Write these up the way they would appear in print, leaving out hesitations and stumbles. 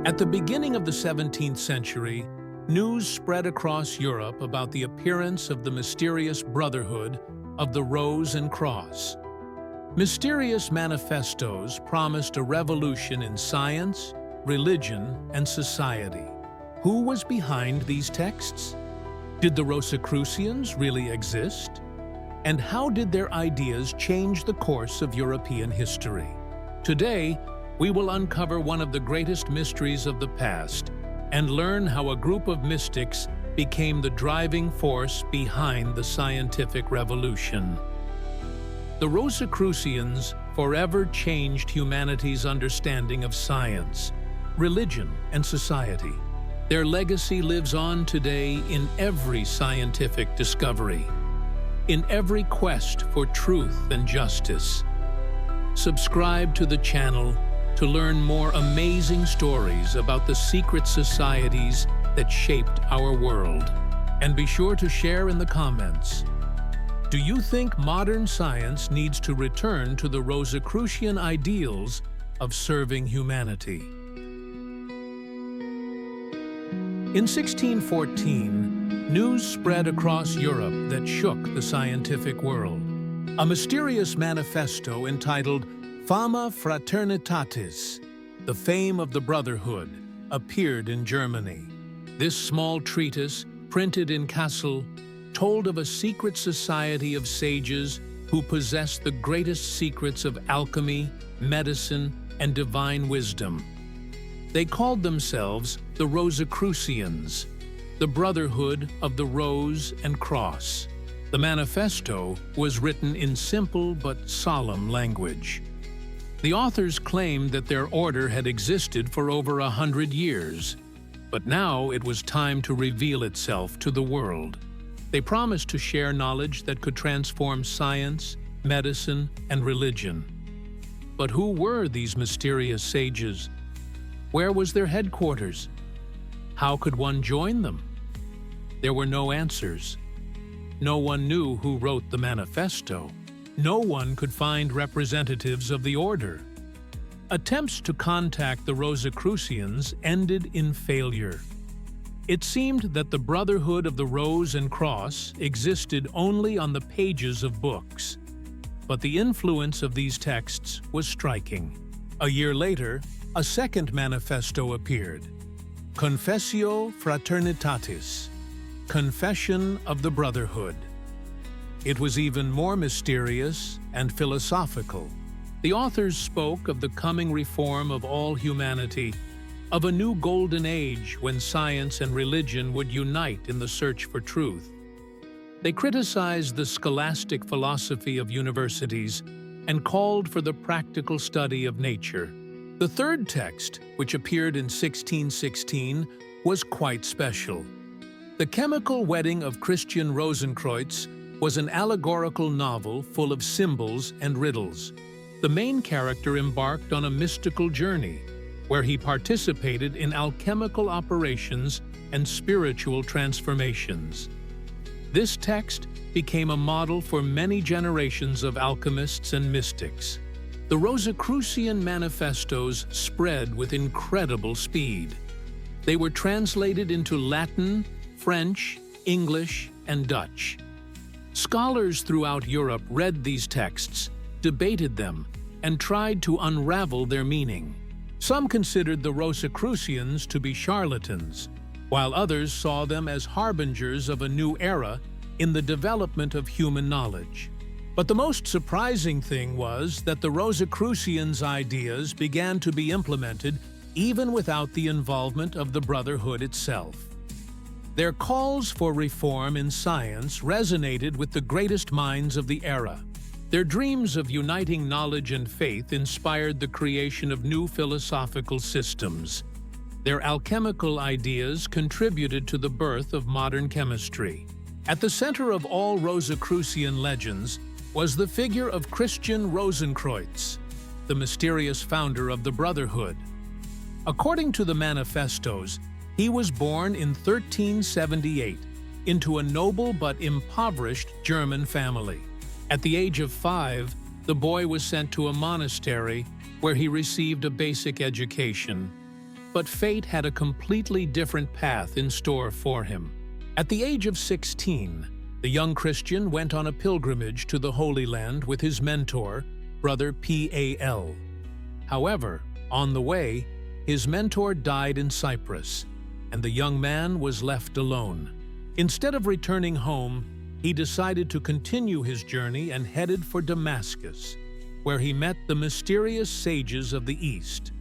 At the beginning of the 17th century, news spread across Europe about the appearance of the mysterious Brotherhood of the Rose and Cross. Mysterious manifestos promised a revolution in science, religion, and society. Who was behind these texts? Did the Rosicrucians really exist? And how did their ideas change the course of European history? Today, we will uncover one of the greatest mysteries of the past and learn how a group of mystics became the driving force behind the scientific revolution. The Rosicrucians forever changed humanity's understanding of science, religion, and society. Their legacy lives on today in every scientific discovery, in every quest for truth and justice. Subscribe to the channel to learn more amazing stories about the secret societies that shaped our world. And be sure to share in the comments. Do you think modern science needs to return to the Rosicrucian ideals of serving humanity? In 1614, news spread across Europe that shook the scientific world. A mysterious manifesto entitled Fama Fraternitatis, the fame of the Brotherhood, appeared in Germany. This small treatise, printed in Kassel, told of a secret society of sages who possessed the greatest secrets of alchemy, medicine, and divine wisdom. They called themselves the Rosicrucians, the Brotherhood of the Rose and Cross. The manifesto was written in simple but solemn language. The authors claimed that their order had existed for over 100 years, but now it was time to reveal itself to the world. They promised to share knowledge that could transform science, medicine, and religion. But who were these mysterious sages? Where was their headquarters? How could one join them? There were no answers. No one knew who wrote the manifesto. No one could find representatives of the order. Attempts to contact the Rosicrucians ended in failure. It seemed that the Brotherhood of the Rose and Cross existed only on the pages of books. But the influence of these texts was striking. A year later, a second manifesto appeared, Confessio Fraternitatis, Confession of the Brotherhood. It was even more mysterious and philosophical. The authors spoke of the coming reform of all humanity, of a new golden age when science and religion would unite in the search for truth. They criticized the scholastic philosophy of universities and called for the practical study of nature. The third text, which appeared in 1616, was quite special. The Chemical Wedding of Christian Rosenkreuz was an allegorical novel full of symbols and riddles. The main character embarked on a mystical journey, where he participated in alchemical operations and spiritual transformations. This text became a model for many generations of alchemists and mystics. The Rosicrucian manifestos spread with incredible speed. They were translated into Latin, French, English, and Dutch. Scholars throughout Europe read these texts, debated them, and tried to unravel their meaning. Some considered the Rosicrucians to be charlatans, while others saw them as harbingers of a new era in the development of human knowledge. But the most surprising thing was that the Rosicrucians' ideas began to be implemented even without the involvement of the Brotherhood itself. Their calls for reform in science resonated with the greatest minds of the era. Their dreams of uniting knowledge and faith inspired the creation of new philosophical systems. Their alchemical ideas contributed to the birth of modern chemistry. At the center of all Rosicrucian legends was the figure of Christian Rosenkreuz, the mysterious founder of the Brotherhood. According to the manifestos, he was born in 1378 into a noble but impoverished German family. At the age of 5, the boy was sent to a monastery where he received a basic education. But fate had a completely different path in store for him. At the age of 16, the young Christian went on a pilgrimage to the Holy Land with his mentor, Brother Paul. However, on the way, his mentor died in Cyprus, and the young man was left alone. Instead of returning home, he decided to continue his journey and headed for Damascus, where he met the mysterious sages of the East.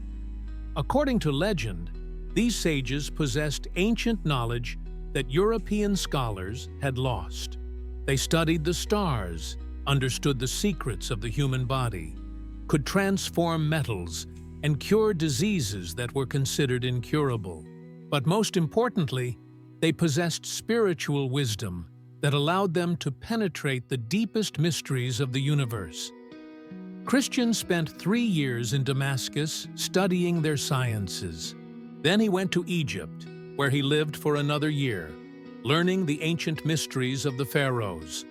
According to legend, these sages possessed ancient knowledge that European scholars had lost. They studied the stars, understood the secrets of the human body, could transform metals, and cure diseases that were considered incurable. But most importantly, they possessed spiritual wisdom that allowed them to penetrate the deepest mysteries of the universe. Christian spent 3 years in Damascus studying their sciences. Then he went to Egypt, where he lived for another year, learning the ancient mysteries of the pharaohs.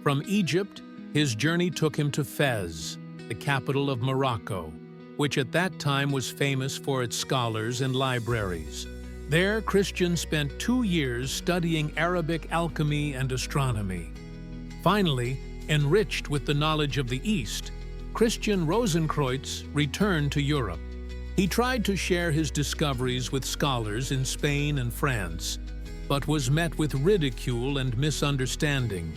From Egypt, his journey took him to Fez, the capital of Morocco, which at that time was famous for its scholars and libraries. There, Christian spent 2 years studying Arabic alchemy and astronomy. Finally, enriched with the knowledge of the East, Christian Rosicrucians returned to Europe. He tried to share his discoveries with scholars in Spain and France, but was met with ridicule and misunderstanding.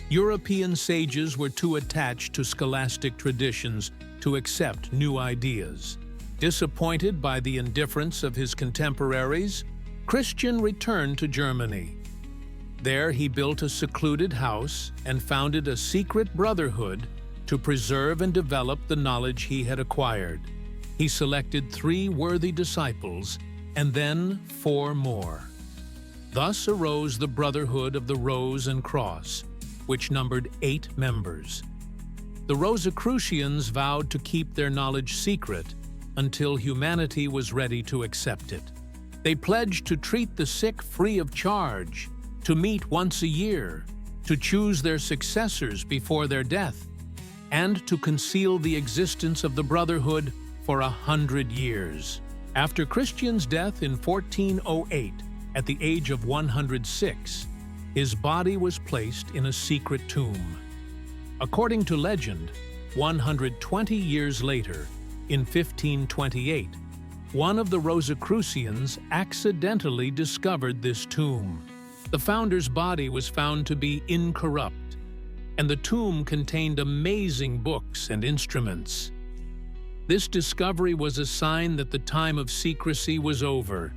European sages were too attached to scholastic traditions to accept new ideas. Disappointed by the indifference of his contemporaries, Christian returned to Germany. There he built a secluded house and founded a secret brotherhood to preserve and develop the knowledge he had acquired. He selected 3 worthy disciples and then 4 more. Thus arose the Brotherhood of the Rose and Cross, which numbered 8 members. The Rosicrucians vowed to keep their knowledge secret until humanity was ready to accept it. They pledged to treat the sick free of charge, to meet once a year, to choose their successors before their death, and to conceal the existence of the Brotherhood for 100 years. After Christian's death in 1408, at the age of 106, his body was placed in a secret tomb. According to legend, 120 years later, in 1528, one of the Rosicrucians accidentally discovered this tomb. The founder's body was found to be incorrupt, and the tomb contained amazing books and instruments. This discovery was a sign that the time of secrecy was over,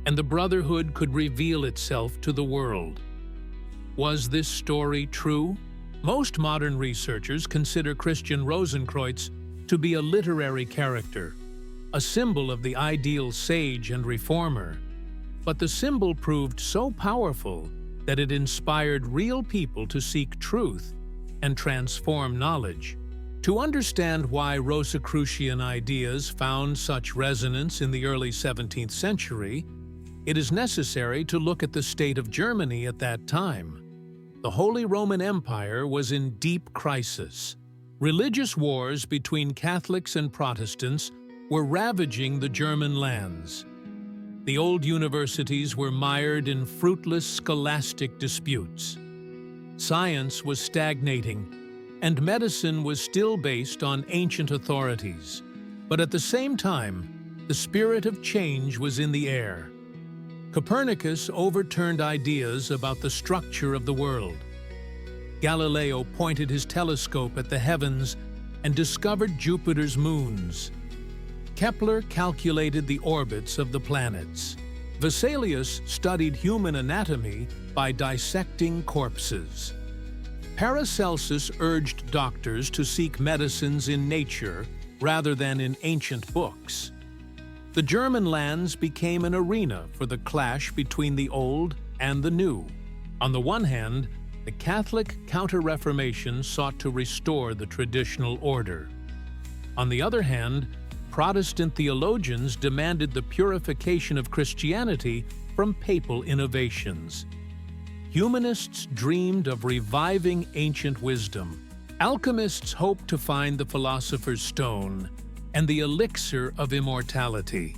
and the Brotherhood could reveal itself to the world. Was this story true? Most modern researchers consider Christian Rosicrucians to be a literary character, a symbol of the ideal sage and reformer. But the symbol proved so powerful that it inspired real people to seek truth and transform knowledge. To understand why Rosicrucian ideas found such resonance in the early 17th century, it is necessary to look at the state of Germany at that time. The Holy Roman Empire was in deep crisis. Religious wars between Catholics and Protestants were ravaging the German lands. The old universities were mired in fruitless scholastic disputes. Science was stagnating, and medicine was still based on ancient authorities. But at the same time, the spirit of change was in the air. Copernicus overturned ideas about the structure of the world. Galileo pointed his telescope at the heavens and discovered Jupiter's moons. Kepler calculated the orbits of the planets. Vesalius studied human anatomy by dissecting corpses. Paracelsus urged doctors to seek medicines in nature rather than in ancient books. The German lands became an arena for the clash between the old and the new. On the one hand, the Catholic Counter-Reformation sought to restore the traditional order. On the other hand, Protestant theologians demanded the purification of Christianity from papal innovations. Humanists dreamed of reviving ancient wisdom. Alchemists hoped to find the philosopher's stone and the elixir of immortality.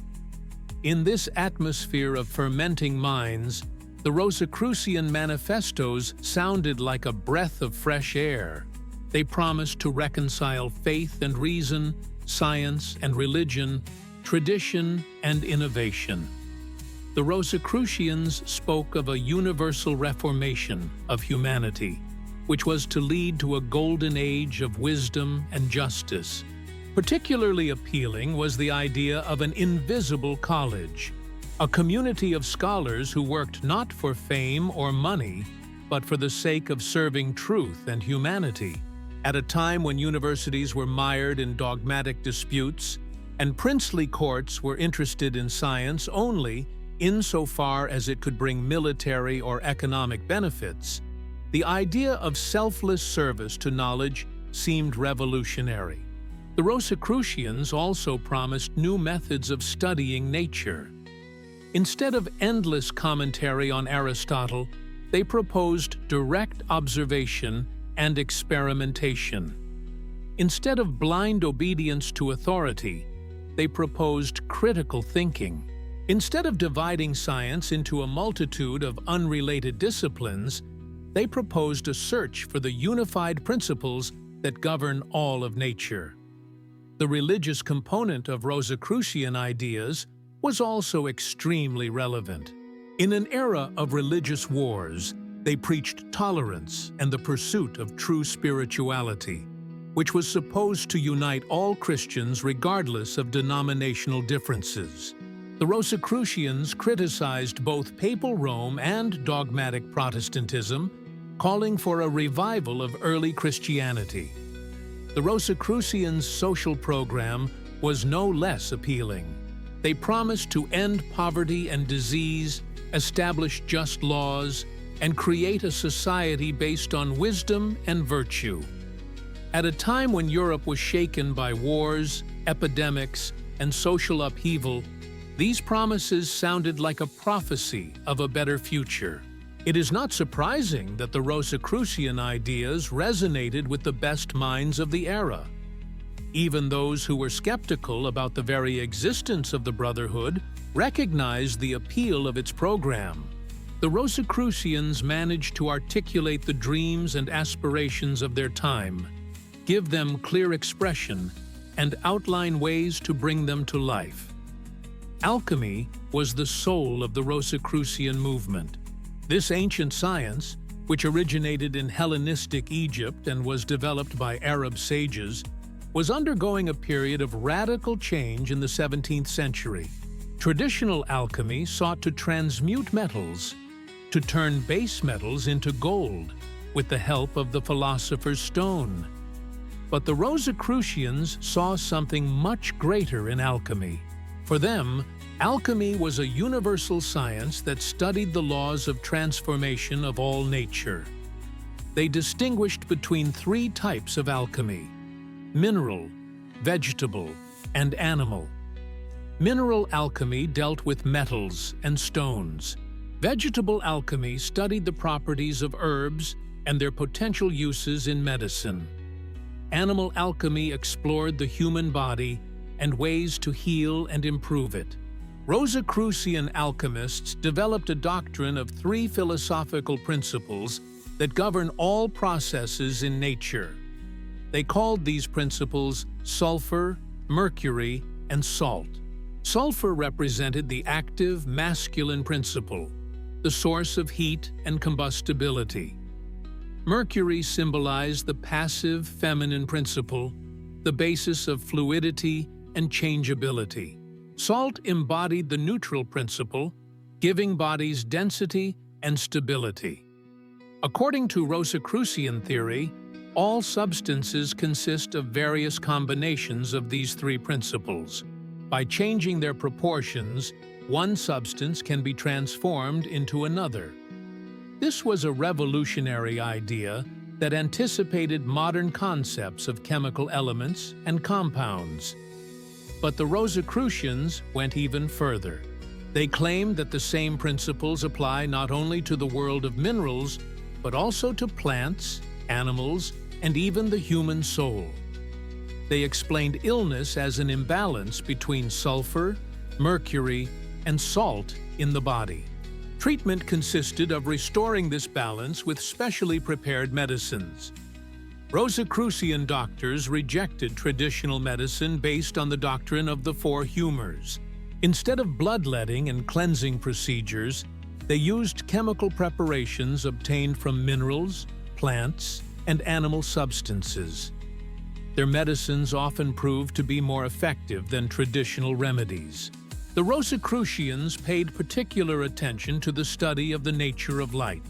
In this atmosphere of fermenting minds, the Rosicrucian manifestos sounded like a breath of fresh air. They promised to reconcile faith and reason, science and religion, tradition and innovation. The Rosicrucians spoke of a universal reformation of humanity, which was to lead to a golden age of wisdom and justice. Particularly appealing was the idea of an invisible college, a community of scholars who worked not for fame or money, but for the sake of serving truth and humanity. At a time when universities were mired in dogmatic disputes and princely courts were interested in science only insofar as it could bring military or economic benefits, the idea of selfless service to knowledge seemed revolutionary. The Rosicrucians also promised new methods of studying nature. Instead of endless commentary on Aristotle, they proposed direct observation and experimentation. Instead of blind obedience to authority, they proposed critical thinking. Instead of dividing science into a multitude of unrelated disciplines, they proposed a search for the unified principles that govern all of nature. The religious component of Rosicrucian ideas was also extremely relevant. In an era of religious wars, they preached tolerance and the pursuit of true spirituality, which was supposed to unite all Christians regardless of denominational differences. The Rosicrucians criticized both papal Rome and dogmatic Protestantism, calling for a revival of early Christianity. The Rosicrucians' social program was no less appealing. They promised to end poverty and disease, establish just laws, and create a society based on wisdom and virtue. At a time when Europe was shaken by wars, epidemics, and social upheaval, these promises sounded like a prophecy of a better future. It is not surprising that the Rosicrucian ideas resonated with the best minds of the era. Even those who were skeptical about the very existence of the Brotherhood recognized the appeal of its program. The Rosicrucians managed to articulate the dreams and aspirations of their time, give them clear expression, and outline ways to bring them to life. Alchemy was the soul of the Rosicrucian movement. This ancient science, which originated in Hellenistic Egypt and was developed by Arab sages, was undergoing a period of radical change in the 17th century. Traditional alchemy sought to transmute metals, to turn base metals into gold, with the help of the philosopher's stone. But the Rosicrucians saw something much greater in alchemy. For them, alchemy was a universal science that studied the laws of transformation of all nature. They distinguished between three types of alchemy: mineral, vegetable, and animal. Mineral alchemy dealt with metals and stones. Vegetable alchemy studied the properties of herbs and their potential uses in medicine. Animal alchemy explored the human body and ways to heal and improve it. Rosicrucian alchemists developed a doctrine of three philosophical principles that govern all processes in nature. They called these principles sulfur, mercury, and salt. Sulfur represented the active masculine principle, the source of heat and combustibility. Mercury symbolized the passive feminine principle, the basis of fluidity and changeability. Salt embodied the neutral principle, giving bodies density and stability. According to Rosicrucian theory, all substances consist of various combinations of these three principles. By changing their proportions, one substance can be transformed into another. This was a revolutionary idea that anticipated modern concepts of chemical elements and compounds. But the Rosicrucians went even further. They claimed that the same principles apply not only to the world of minerals, but also to plants, animals, and even the human soul. They explained illness as an imbalance between sulfur, mercury, and salt in the body. Treatment consisted of restoring this balance with specially prepared medicines. Rosicrucian doctors rejected traditional medicine based on the doctrine of the four humors. Instead of bloodletting and cleansing procedures, they used chemical preparations obtained from minerals, plants, and animal substances. Their medicines often proved to be more effective than traditional remedies. The Rosicrucians paid particular attention to the study of the nature of light.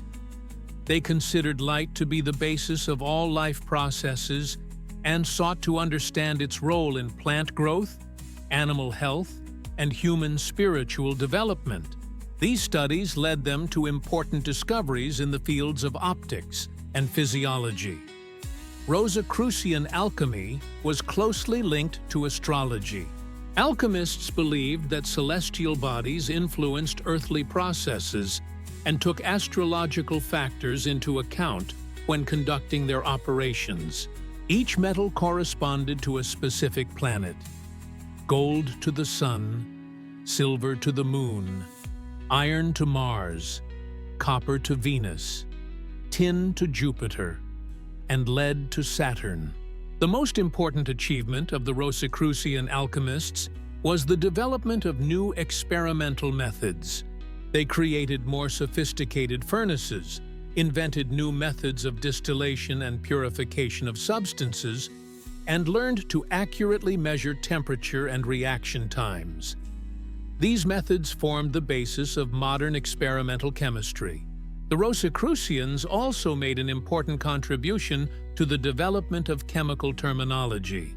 They considered light to be the basis of all life processes and sought to understand its role in plant growth, animal health, and human spiritual development. These studies led them to important discoveries in the fields of optics and physiology. Rosicrucian alchemy was closely linked to astrology. Alchemists believed that celestial bodies influenced earthly processes and took astrological factors into account when conducting their operations. Each metal corresponded to a specific planet: gold to the sun, silver to the moon, iron to Mars, copper to Venus, tin to Jupiter, and lead to Saturn. The most important achievement of the Rosicrucian alchemists was the development of new experimental methods. They created more sophisticated furnaces, invented new methods of distillation and purification of substances, and learned to accurately measure temperature and reaction times. These methods formed the basis of modern experimental chemistry. The Rosicrucians also made an important contribution to the development of chemical terminology.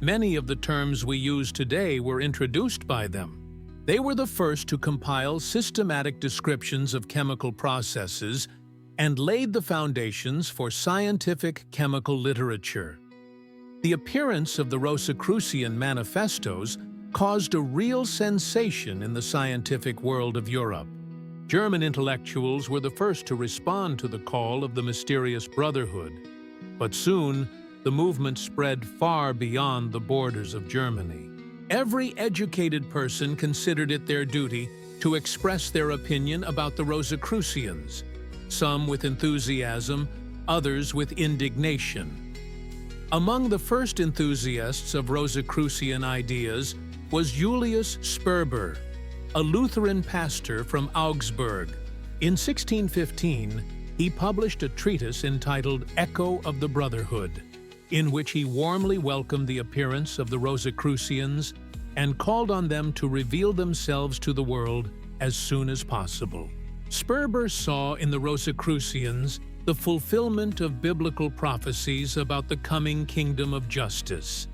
Many of the terms we use today were introduced by them. They were the first to compile systematic descriptions of chemical processes and laid the foundations for scientific chemical literature. The appearance of the Rosicrucian manifestos caused a real sensation in the scientific world of Europe. German intellectuals were the first to respond to the call of the mysterious Brotherhood, but soon the movement spread far beyond the borders of Germany. Every educated person considered it their duty to express their opinion about the Rosicrucians, some with enthusiasm, others with indignation. Among the first enthusiasts of Rosicrucian ideas was Julius Sperber, a Lutheran pastor from Augsburg. In 1615, he published a treatise entitled Echo of the Brotherhood, in which he warmly welcomed the appearance of the Rosicrucians and called on them to reveal themselves to the world as soon as possible. Sperber saw in the Rosicrucians the fulfillment of biblical prophecies about the coming kingdom of justice.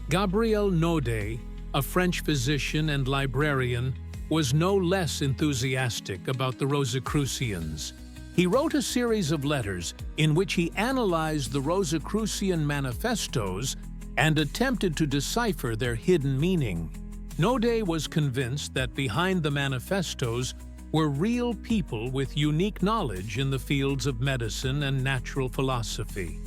Gabriel Naudet, a French physician and librarian, was no less enthusiastic about the Rosicrucians. He wrote a series of letters in which he analyzed the Rosicrucian manifestos and attempted to decipher their hidden meaning. Naudet was convinced that behind the manifestos were real people with unique knowledge in the fields of medicine and natural philosophy.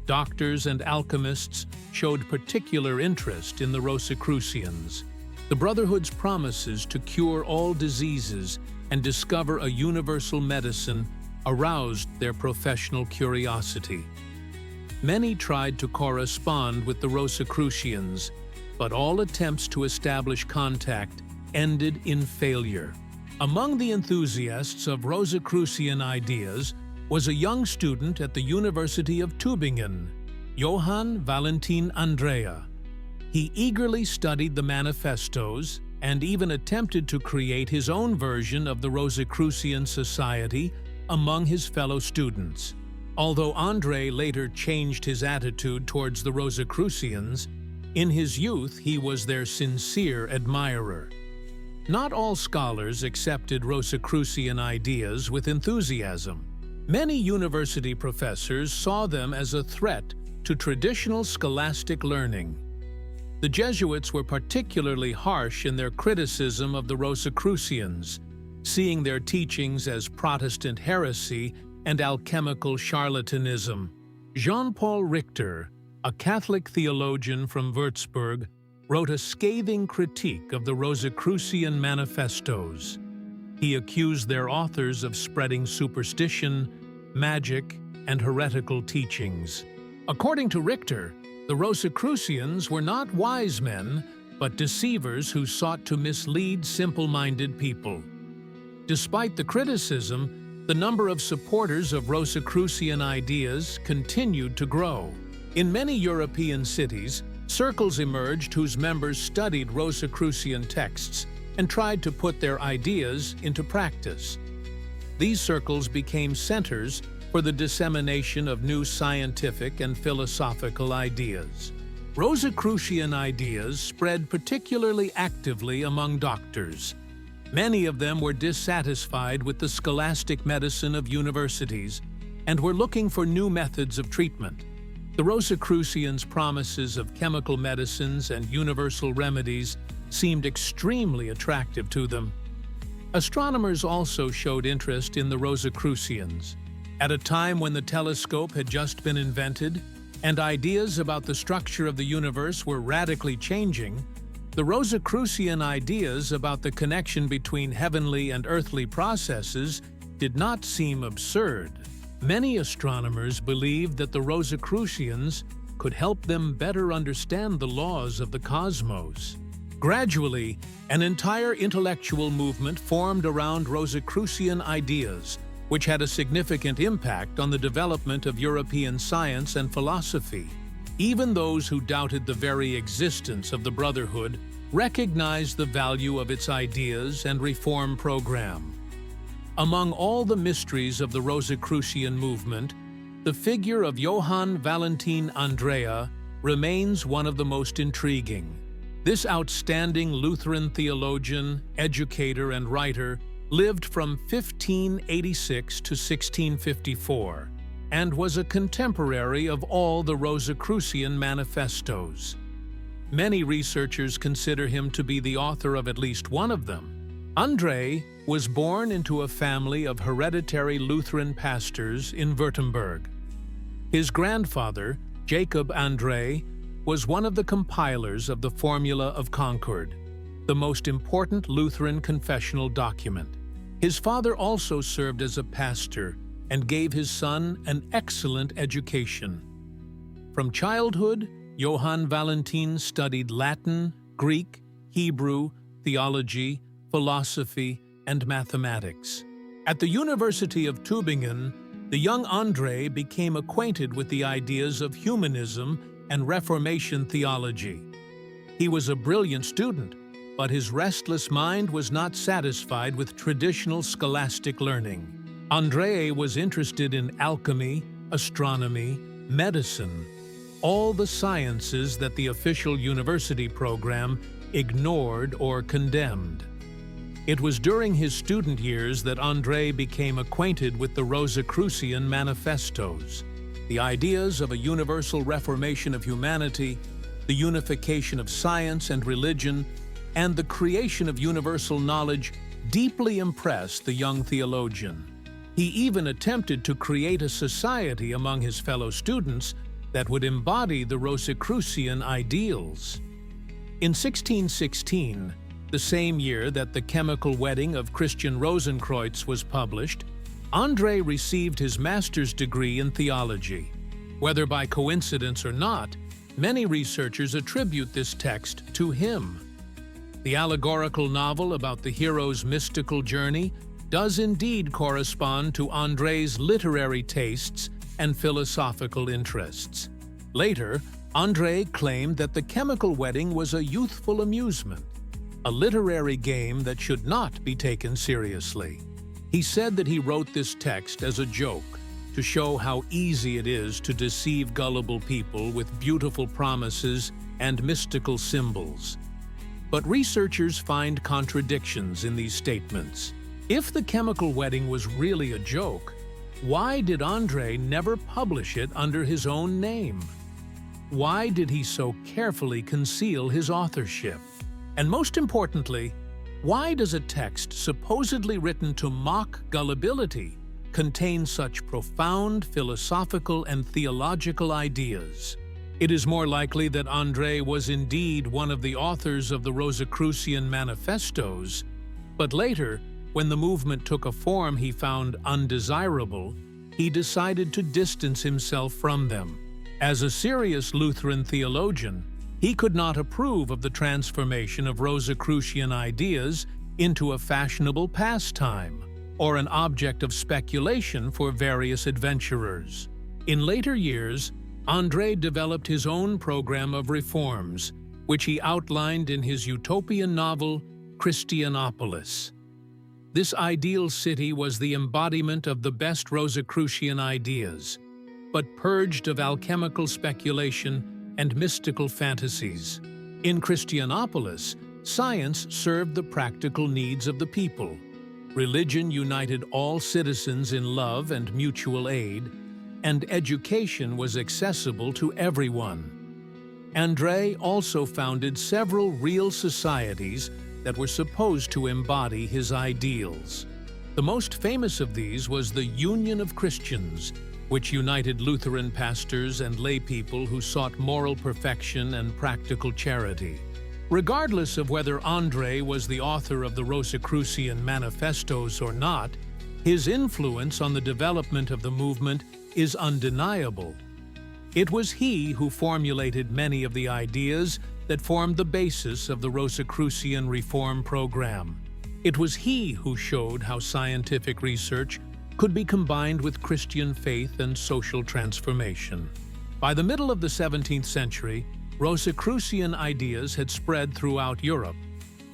Doctors and alchemists showed particular interest in the Rosicrucians. The Brotherhood's promises to cure all diseases and discover a universal medicine aroused their professional curiosity. Many tried to correspond with the Rosicrucians, but all attempts to establish contact ended in failure. Among the enthusiasts of Rosicrucian ideas was a young student at the University of Tübingen, Johann Valentin Andrea. He eagerly studied the manifestos and even attempted to create his own version of the Rosicrucian society among his fellow students. Although André later changed his attitude towards the Rosicrucians, in his youth he was their sincere admirer. Not all scholars accepted Rosicrucian ideas with enthusiasm. Many university professors saw them as a threat to traditional scholastic learning. The Jesuits were particularly harsh in their criticism of the Rosicrucians, seeing their teachings as Protestant heresy and alchemical charlatanism. Jean-Paul Richter, a Catholic theologian from Würzburg, wrote a scathing critique of the Rosicrucian manifestos. He accused their authors of spreading superstition, magic, and heretical teachings. According to Richter, the Rosicrucians were not wise men, but deceivers who sought to mislead simple-minded people. Despite the criticism, the number of supporters of Rosicrucian ideas continued to grow. In many European cities, circles emerged whose members studied Rosicrucian texts and tried to put their ideas into practice. These circles became centers for the dissemination of new scientific and philosophical ideas. Rosicrucian ideas spread particularly actively among doctors. Many of them were dissatisfied with the scholastic medicine of universities and were looking for new methods of treatment. The Rosicrucians' promises of chemical medicines and universal remedies seemed extremely attractive to them. Astronomers also showed interest in the Rosicrucians. At a time when the telescope had just been invented and ideas about the structure of the universe were radically changing, the Rosicrucian ideas about the connection between heavenly and earthly processes did not seem absurd. Many astronomers believed that the Rosicrucians could help them better understand the laws of the cosmos. Gradually, an entire intellectual movement formed around Rosicrucian ideas, which had a significant impact on the development of European science and philosophy. Even those who doubted the very existence of the Brotherhood recognized the value of its ideas and reform program. Among all the mysteries of the Rosicrucian movement, the figure of Johann Valentin Andrea remains one of the most intriguing. This outstanding Lutheran theologian, educator, and writer lived from 1586 to 1654 and was a contemporary of all the Rosicrucian manifestos. Many researchers consider him to be the author of at least one of them. André was born into a family of hereditary Lutheran pastors in Württemberg. His grandfather, Jacob André, was one of the compilers of the Formula of Concord, the most important Lutheran confessional document. His father also served as a pastor and gave his son an excellent education. From childhood, Johann Valentin studied Latin, Greek, Hebrew, theology, philosophy, and mathematics. At the University of Tübingen, the young André became acquainted with the ideas of humanism and Reformation theology. He was a brilliant student, but his restless mind was not satisfied with traditional scholastic learning. André was interested in alchemy, astronomy, medicine, all the sciences that the official university program ignored or condemned. It was during his student years that André became acquainted with the Rosicrucian manifestos. The ideas of a universal reformation of humanity, the unification of science and religion, and the creation of universal knowledge deeply impressed the young theologian. He even attempted to create a society among his fellow students that would embody the Rosicrucian ideals. In 1616, the same year that The Chemical Wedding of Christian Rosenkreutz was published, André received his master's degree in theology. Whether by coincidence or not, many researchers attribute this text to him. The allegorical novel about the hero's mystical journey does indeed correspond to André's literary tastes and philosophical interests. Later, André claimed that The Chemical Wedding was a youthful amusement, a literary game that should not be taken seriously. He said that he wrote this text as a joke to show how easy it is to deceive gullible people with beautiful promises and mystical symbols. But researchers find contradictions in these statements. If The Chemical Wedding was really a joke, why did André never publish it under his own name? Why did he so carefully conceal his authorship? And most importantly, why does a text supposedly written to mock gullibility contain such profound philosophical and theological ideas? It is more likely that André was indeed one of the authors of the Rosicrucian manifestos, but later, when the movement took a form he found undesirable, he decided to distance himself from them. As a serious Lutheran theologian, he could not approve of the transformation of Rosicrucian ideas into a fashionable pastime or an object of speculation for various adventurers. In later years, André developed his own program of reforms, which he outlined in his utopian novel, Christianopolis. This ideal city was the embodiment of the best Rosicrucian ideas, but purged of alchemical speculation and mystical fantasies. In Christianopolis, science served the practical needs of the people. Religion united all citizens in love and mutual aid, and education was accessible to everyone. André also founded several real societies that were supposed to embody his ideals. The most famous of these was the Union of Christians, which united Lutheran pastors and laypeople who sought moral perfection and practical charity. Regardless of whether André was the author of the Rosicrucian manifestos or not, his influence on the development of the movement is undeniable. It was he who formulated many of the ideas that formed the basis of the Rosicrucian reform program. It was he who showed how scientific research could be combined with Christian faith and social transformation. By the middle of the 17th century, Rosicrucian ideas had spread throughout Europe,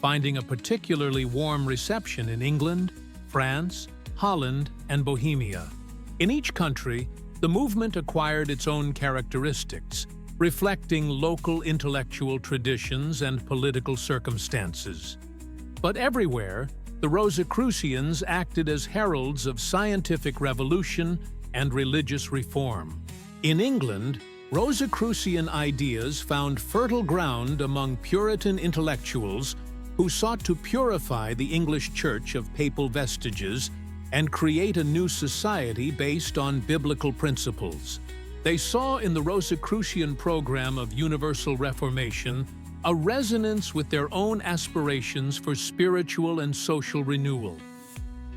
finding a particularly warm reception in England, France, Holland, and Bohemia. In each country, the movement acquired its own characteristics, reflecting local intellectual traditions and political circumstances. But everywhere, the Rosicrucians acted as heralds of scientific revolution and religious reform. In England, Rosicrucian ideas found fertile ground among Puritan intellectuals who sought to purify the English Church of papal vestiges and create a new society based on biblical principles. They saw in the Rosicrucian program of universal reformation a resonance with their own aspirations for spiritual and social renewal.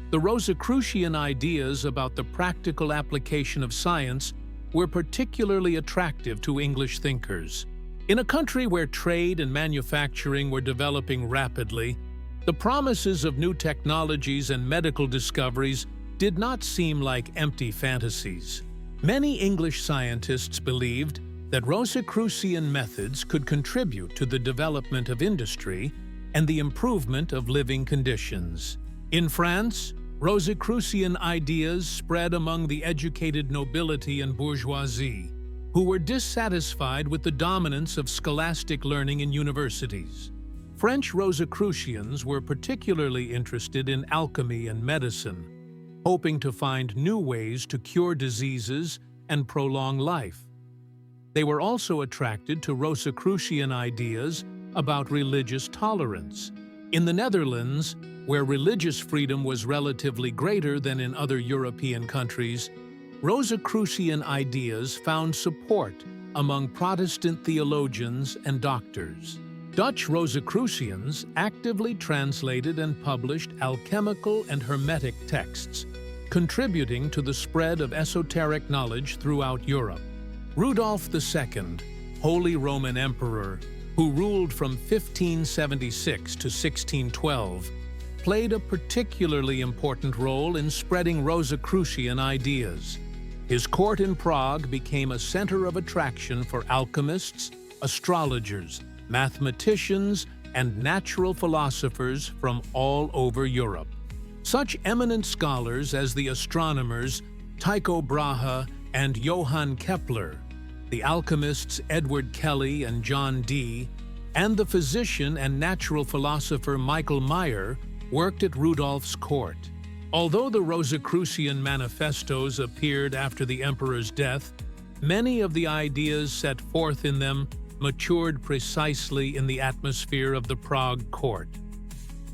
The Rosicrucian ideas about the practical application of science were particularly attractive to English thinkers. In a country where trade and manufacturing were developing rapidly, the promises of new technologies and medical discoveries did not seem like empty fantasies. Many English scientists believed that Rosicrucian methods could contribute to the development of industry and the improvement of living conditions. In France, Rosicrucian ideas spread among the educated nobility and bourgeoisie, who were dissatisfied with the dominance of scholastic learning in universities. French Rosicrucians were particularly interested in alchemy and medicine, hoping to find new ways to cure diseases and prolong life. They were also attracted to Rosicrucian ideas about religious tolerance. In the Netherlands, where religious freedom was relatively greater than in other European countries, Rosicrucian ideas found support among Protestant theologians and doctors. Dutch Rosicrucians actively translated and published alchemical and hermetic texts, contributing to the spread of esoteric knowledge throughout Europe. Rudolf II, Holy Roman Emperor, who ruled from 1576 to 1612, played a particularly important role in spreading Rosicrucian ideas. His court in Prague became a center of attraction for alchemists, astrologers, mathematicians, and natural philosophers from all over Europe. Such eminent scholars as the astronomers Tycho Brahe and Johann Kepler, the alchemists Edward Kelly and John Dee, and the physician and natural philosopher Michael Meyer worked at Rudolf's court. Although the Rosicrucian manifestos appeared after the emperor's death, many of the ideas set forth in them matured precisely in the atmosphere of the Prague court.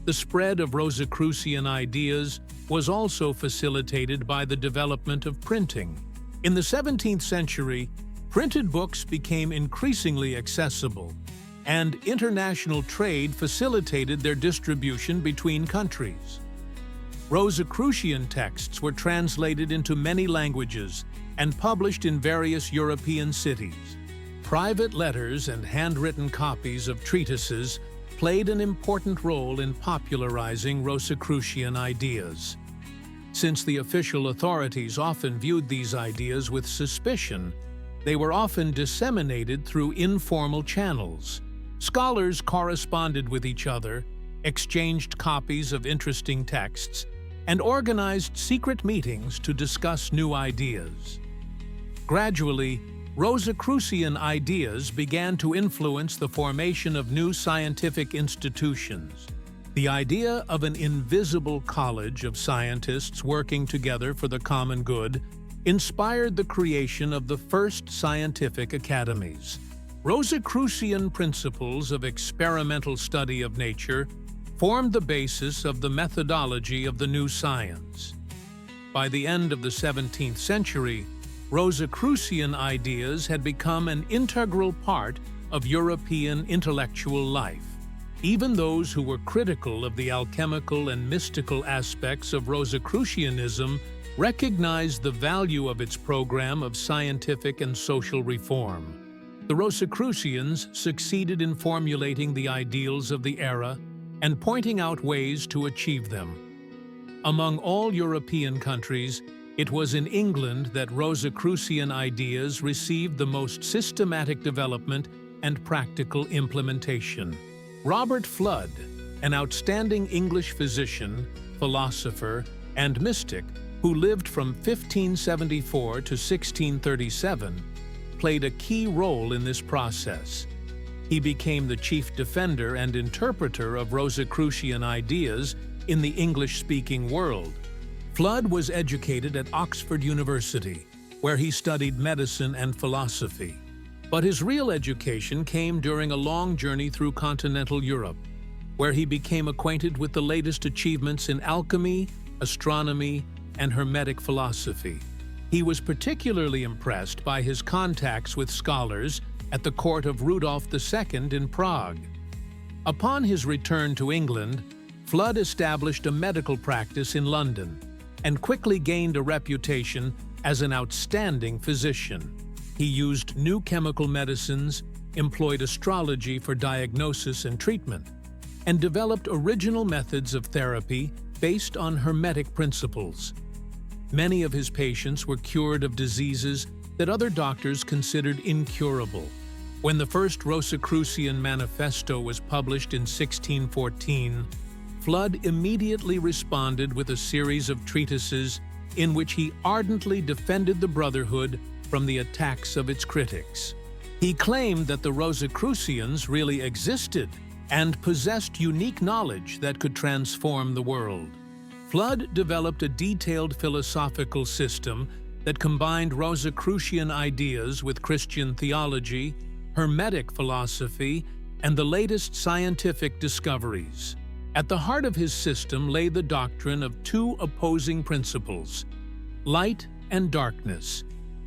The spread of Rosicrucian ideas was also facilitated by the development of printing. In the 17th century, Printed books became increasingly accessible, and international trade facilitated their distribution between countries. Rosicrucian texts were translated into many languages and published in various European cities. Private letters and handwritten copies of treatises played an important role in popularizing Rosicrucian ideas. Since the official authorities often viewed these ideas with suspicion, they were often disseminated through informal channels. Scholars corresponded with each other, exchanged copies of interesting texts, and organized secret meetings to discuss new ideas. Gradually, Rosicrucian ideas began to influence the formation of new scientific institutions. The idea of an invisible college of scientists working together for the common good inspired the creation of the first scientific academies. Rosicrucian principles of experimental study of nature formed the basis of the methodology of the new science. By the end of the 17th century, Rosicrucian ideas had become an integral part of European intellectual life. Even those who were critical of the alchemical and mystical aspects of Rosicrucianism recognized the value of its program of scientific and social reform. The Rosicrucians succeeded in formulating the ideals of the era and pointing out ways to achieve them. Among all European countries, it was in England that Rosicrucian ideas received the most systematic development and practical implementation. Robert Fludd, an outstanding English physician, philosopher, and mystic who lived from 1574 to 1637, played a key role in this process. He became the chief defender and interpreter of Rosicrucian ideas in the English-speaking world. Fludd was educated at Oxford University, where he studied medicine and philosophy. But his real education came during a long journey through continental Europe, where he became acquainted with the latest achievements in alchemy, astronomy, and Hermetic philosophy. He was particularly impressed by his contacts with scholars at the court of Rudolf II in Prague. Upon his return to England, Fludd established a medical practice in London and quickly gained a reputation as an outstanding physician. He used new chemical medicines, employed astrology for diagnosis and treatment, and developed original methods of therapy based on Hermetic principles. Many of his patients were cured of diseases that other doctors considered incurable. When the first Rosicrucian manifesto was published in 1614, Fludd immediately responded with a series of treatises in which he ardently defended the Brotherhood from the attacks of its critics. He claimed that the Rosicrucians really existed and possessed unique knowledge that could transform the world. Fludd developed a detailed philosophical system that combined Rosicrucian ideas with Christian theology, Hermetic philosophy, and the latest scientific discoveries. At the heart of his system lay the doctrine of two opposing principles, light and darkness,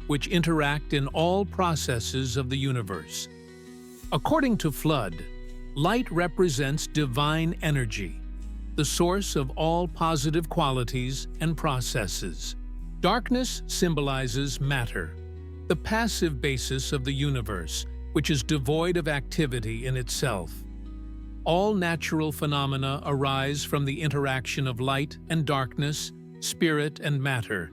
which interact in all processes of the universe. According to Fludd, light represents divine energy, the source of all positive qualities and processes. Darkness symbolizes matter, the passive basis of the universe, which is devoid of activity in itself. All natural phenomena arise from the interaction of light and darkness, spirit and matter,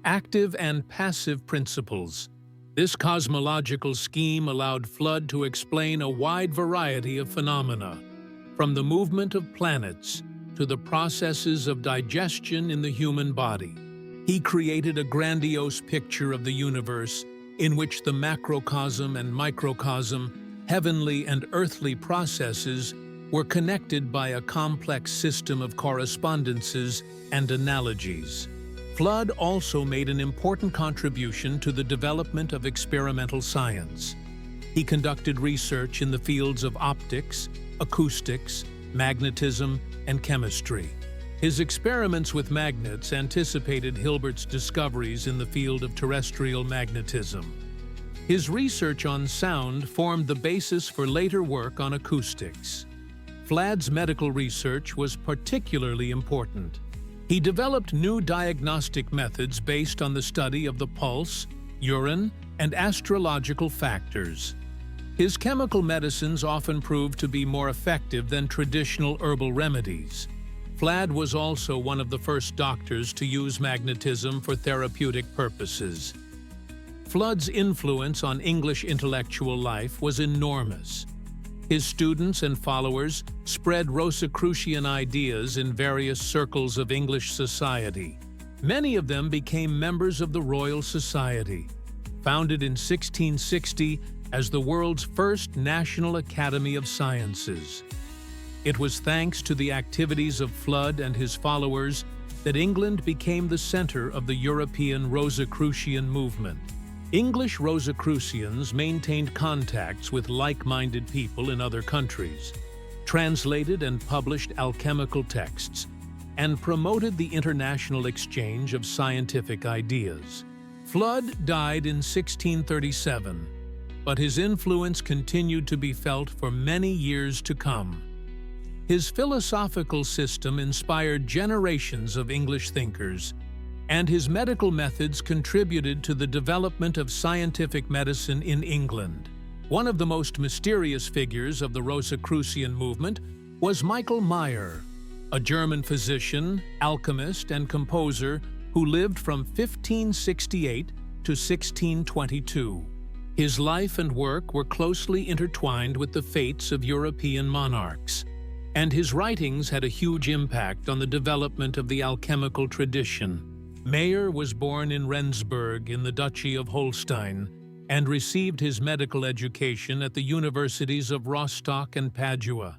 active and passive principles. This cosmological scheme allowed Fludd to explain a wide variety of phenomena, from the movement of planets to the processes of digestion in the human body. He created a grandiose picture of the universe in which the macrocosm and microcosm, heavenly and earthly processes, were connected by a complex system of correspondences and analogies. Fludd also made an important contribution to the development of experimental science. He conducted research in the fields of optics, acoustics, magnetism, and chemistry. His experiments with magnets anticipated Hilbert's discoveries in the field of terrestrial magnetism. His research on sound formed the basis for later work on acoustics. Flad's medical research was particularly important. He developed new diagnostic methods based on the study of the pulse, urine, and astrological factors. His chemical medicines often proved to be more effective than traditional herbal remedies. Flad was also one of the first doctors to use magnetism for therapeutic purposes. Flad's influence on English intellectual life was enormous. His students and followers spread Rosicrucian ideas in various circles of English society. Many of them became members of the Royal Society, founded in 1660 as the world's first National Academy of Sciences. It was thanks to the activities of Flad and his followers that England became the center of the European Rosicrucian movement. English Rosicrucians maintained contacts with like-minded people in other countries, translated and published alchemical texts, and promoted the international exchange of scientific ideas. Flad died in 1637, but his influence continued to be felt for many years to come. His philosophical system inspired generations of English thinkers, and his medical methods contributed to the development of scientific medicine in England. One of the most mysterious figures of the Rosicrucian movement was Michael Meyer, a German physician, alchemist, and composer who lived from 1568 to 1622. His life and work were closely intertwined with the fates of European monarchs, and his writings had a huge impact on the development of the alchemical tradition. Meyer was born in Rendsburg in the Duchy of Holstein and received his medical education at the universities of Rostock and Padua.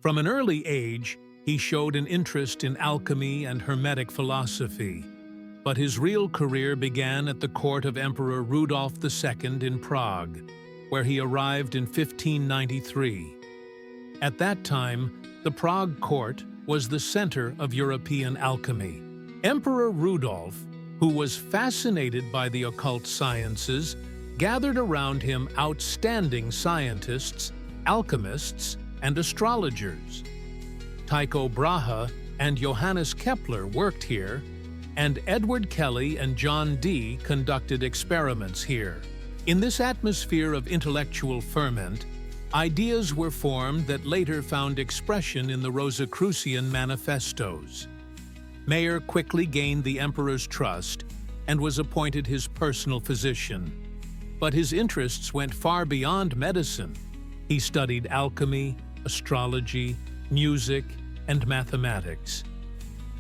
From an early age, he showed an interest in alchemy and Hermetic philosophy, but his real career began at the court of Emperor Rudolf II in Prague, where he arrived in 1593. At that time, the Prague court was the center of European alchemy. Emperor Rudolf, who was fascinated by the occult sciences, gathered around him outstanding scientists, alchemists, and astrologers. Tycho Brahe and Johannes Kepler worked here, and Edward Kelly and John Dee conducted experiments here. In this atmosphere of intellectual ferment, ideas were formed that later found expression in the Rosicrucian manifestos. Meyer quickly gained the emperor's trust and was appointed his personal physician. But his interests went far beyond medicine. He studied alchemy, astrology, music, and mathematics.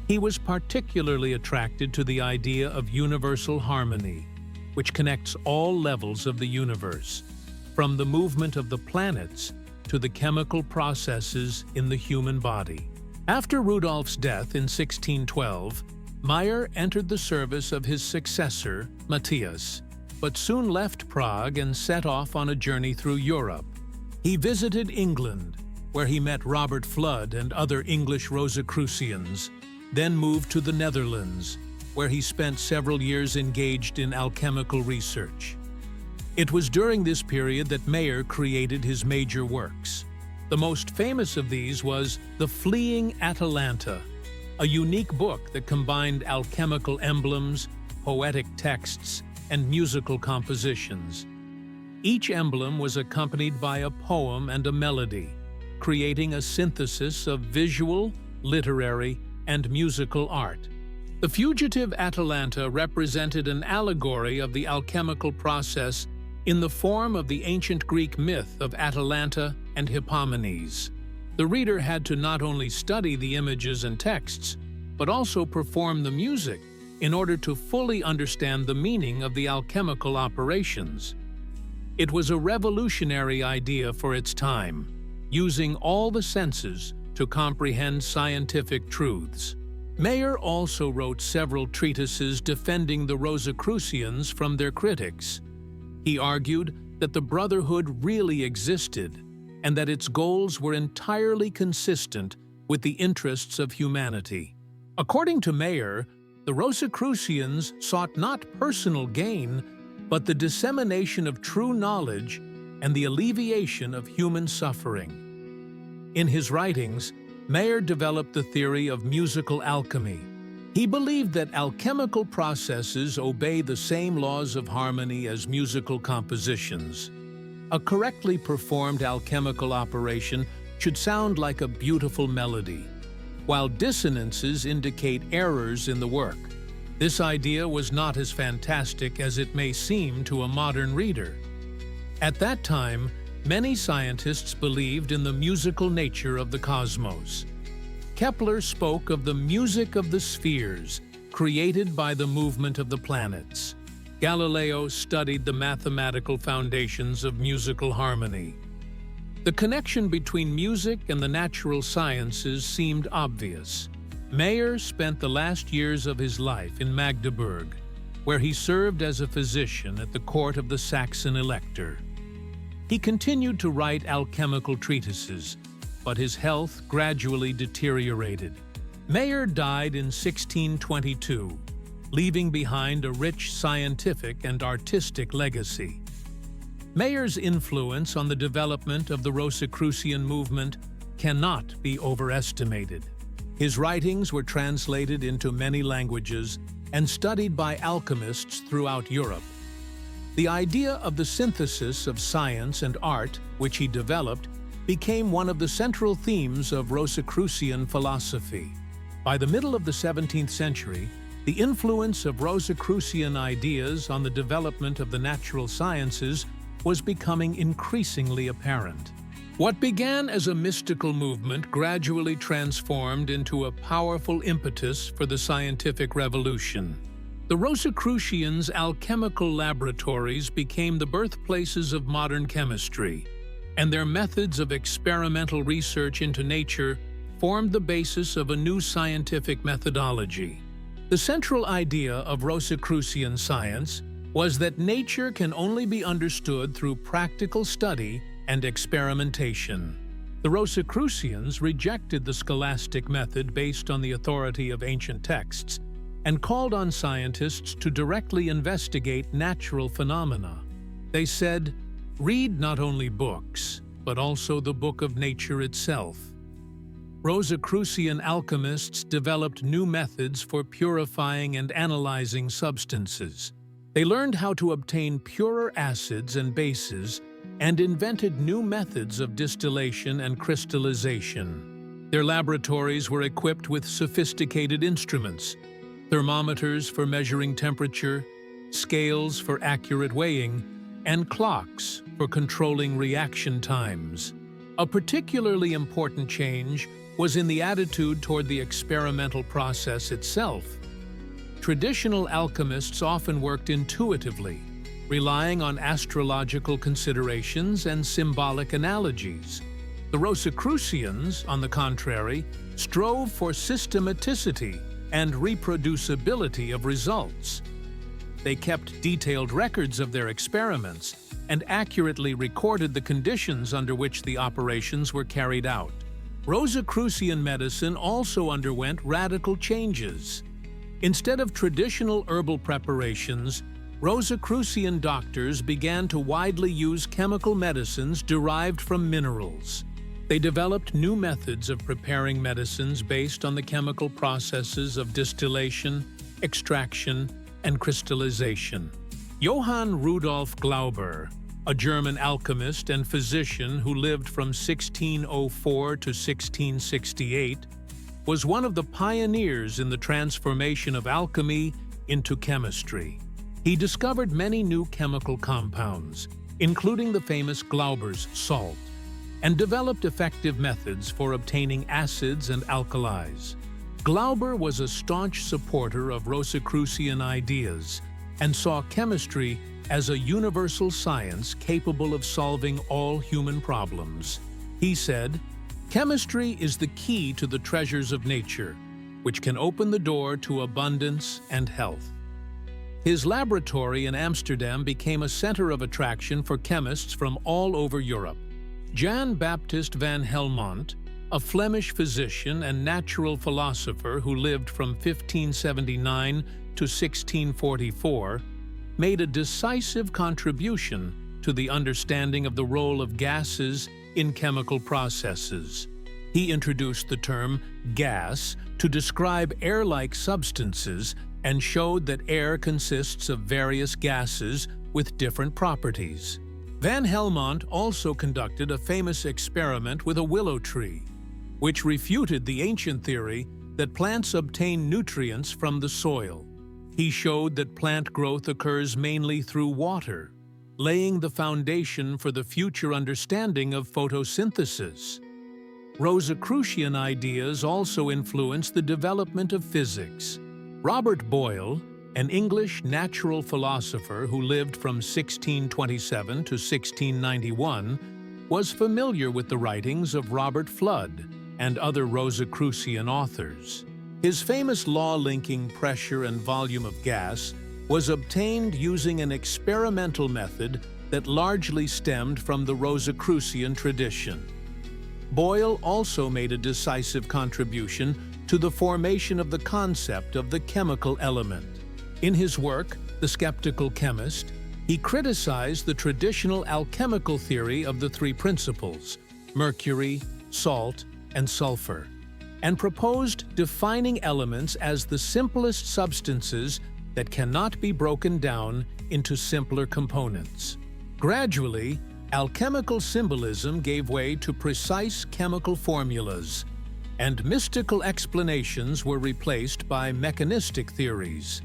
He was particularly attracted to the idea of universal harmony, which connects all levels of the universe, from the movement of the planets to the chemical processes in the human body. After Rudolf's death in 1612, Meyer entered the service of his successor, Matthias, but soon left Prague and set off on a journey through Europe. He visited England, where he met Robert Fludd and other English Rosicrucians, then moved to the Netherlands, where he spent several years engaged in alchemical research. It was during this period that Meyer created his major works. The most famous of these was The Fleeing Atalanta, a unique book that combined alchemical emblems, poetic texts, and musical compositions. Each emblem was accompanied by a poem and a melody, creating a synthesis of visual, literary, and musical art. The fugitive Atalanta represented an allegory of the alchemical process in the form of the ancient Greek myth of Atalanta and Hippomenes. The reader had to not only study the images and texts, but also perform the music in order to fully understand the meaning of the alchemical operations. It was a revolutionary idea for its time, using all the senses to comprehend scientific truths. Meyer also wrote several treatises defending the Rosicrucians from their critics. He argued that the Brotherhood really existed and that its goals were entirely consistent with the interests of humanity. According to Meyer, the Rosicrucians sought not personal gain, but the dissemination of true knowledge and the alleviation of human suffering. In his writings, Mayer developed the theory of musical alchemy. He believed that alchemical processes obey the same laws of harmony as musical compositions. A correctly performed alchemical operation should sound like a beautiful melody, while dissonances indicate errors in the work. This idea was not as fantastic as it may seem to a modern reader. At that time, many scientists believed in the musical nature of the cosmos. Kepler spoke of the music of the spheres, created by the movement of the planets. Galileo studied the mathematical foundations of musical harmony. The connection between music and the natural sciences seemed obvious. Mayer spent the last years of his life in Magdeburg, where he served as a physician at the court of the Saxon Elector. He continued to write alchemical treatises, but his health gradually deteriorated. Mayer died in 1622, leaving behind a rich scientific and artistic legacy. Mayer's influence on the development of the Rosicrucian movement cannot be overestimated. His writings were translated into many languages and studied by alchemists throughout Europe. The idea of the synthesis of science and art, which he developed, became one of the central themes of Rosicrucian philosophy. By the middle of the 17th century, the influence of Rosicrucian ideas on the development of the natural sciences was becoming increasingly apparent. What began as a mystical movement gradually transformed into a powerful impetus for the scientific revolution. The Rosicrucians' alchemical laboratories became the birthplaces of modern chemistry, and their methods of experimental research into nature formed the basis of a new scientific methodology. The central idea of Rosicrucian science was that nature can only be understood through practical study and experimentation. The Rosicrucians rejected the scholastic method based on the authority of ancient texts and called on scientists to directly investigate natural phenomena. They said, "Read not only books, but also the book of nature itself." Rosicrucian alchemists developed new methods for purifying and analyzing substances. They learned how to obtain purer acids and bases and invented new methods of distillation and crystallization. Their laboratories were equipped with sophisticated instruments, thermometers for measuring temperature, scales for accurate weighing, and clocks for controlling reaction times. A particularly important change was in the attitude toward the experimental process itself. Traditional alchemists often worked intuitively, relying on astrological considerations and symbolic analogies. The Rosicrucians, on the contrary, strove for systematicity and reproducibility of results. They kept detailed records of their experiments and accurately recorded the conditions under which the operations were carried out. Rosicrucian medicine also underwent radical changes. Instead of traditional herbal preparations, Rosicrucian doctors began to widely use chemical medicines derived from minerals. They developed new methods of preparing medicines based on the chemical processes of distillation, extraction, and crystallization. Johann Rudolf Glauber, a German alchemist and physician who lived from 1604 to 1668, was one of the pioneers in the transformation of alchemy into chemistry. He discovered many new chemical compounds, including the famous Glauber's salt, and developed effective methods for obtaining acids and alkalis. Glauber was a staunch supporter of Rosicrucian ideas and saw chemistry as a universal science capable of solving all human problems. He said, "Chemistry is the key to the treasures of nature, which can open the door to abundance and health." His laboratory in Amsterdam became a center of attraction for chemists from all over Europe. Jan Baptist van Helmont, a Flemish physician and natural philosopher who lived from 1579 to 1644, made a decisive contribution to the understanding of the role of gases in chemical processes. He introduced the term gas to describe air-like substances and showed that air consists of various gases with different properties. Van Helmont also conducted a famous experiment with a willow tree, which refuted the ancient theory that plants obtain nutrients from the soil. He showed that plant growth occurs mainly through water, laying the foundation for the future understanding of photosynthesis. Rosicrucian ideas also influenced the development of physics. Robert Boyle, an English natural philosopher who lived from 1627 to 1691, was familiar with the writings of Robert Fludd and other Rosicrucian authors. His famous law linking pressure and volume of gas was obtained using an experimental method that largely stemmed from the Rosicrucian tradition. Boyle also made a decisive contribution to the formation of the concept of the chemical element. In his work, The Skeptical Chemist, he criticized the traditional alchemical theory of the three principles, mercury, salt, and sulfur, and proposed defining elements as the simplest substances that cannot be broken down into simpler components. Gradually, alchemical symbolism gave way to precise chemical formulas, and mystical explanations were replaced by mechanistic theories.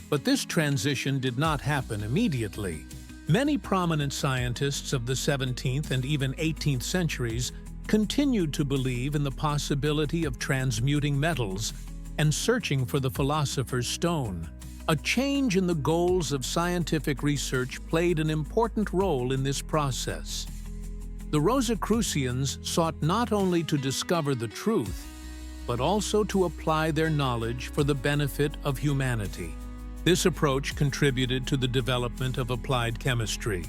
But this transition did not happen immediately. Many prominent scientists of the 17th and even 18th centuries continued to believe in the possibility of transmuting metals and searching for the philosopher's stone. A change in the goals of scientific research played an important role in this process. The Rosicrucians sought not only to discover the truth, but also to apply their knowledge for the benefit of humanity. This approach contributed to the development of applied chemistry,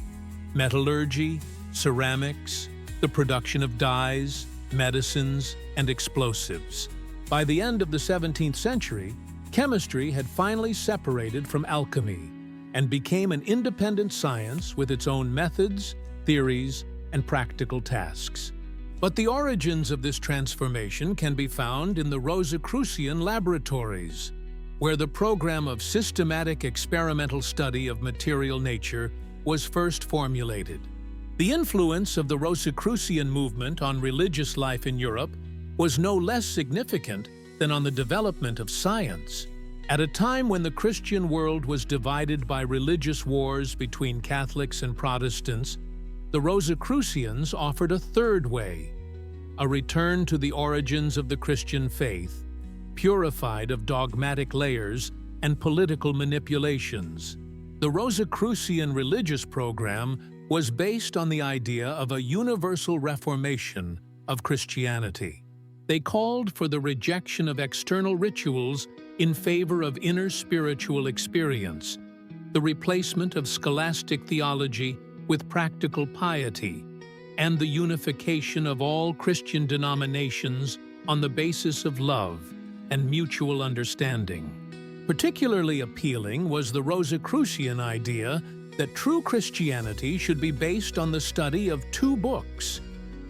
metallurgy, ceramics, the production of dyes, medicines, and explosives. By the end of the 17th century, chemistry had finally separated from alchemy and became an independent science with its own methods, theories, and practical tasks. But the origins of this transformation can be found in the Rosicrucian laboratories, where the program of systematic experimental study of material nature was first formulated. The influence of the Rosicrucian movement on religious life in Europe was no less significant than on the development of science. At a time when the Christian world was divided by religious wars between Catholics and Protestants, the Rosicrucians offered a third way, a return to the origins of the Christian faith, purified of dogmatic layers and political manipulations. The Rosicrucian religious program was based on the idea of a universal reformation of Christianity. They called for the rejection of external rituals in favor of inner spiritual experience, the replacement of scholastic theology with practical piety, and the unification of all Christian denominations on the basis of love and mutual understanding. Particularly appealing was the Rosicrucian idea that true Christianity should be based on the study of two books,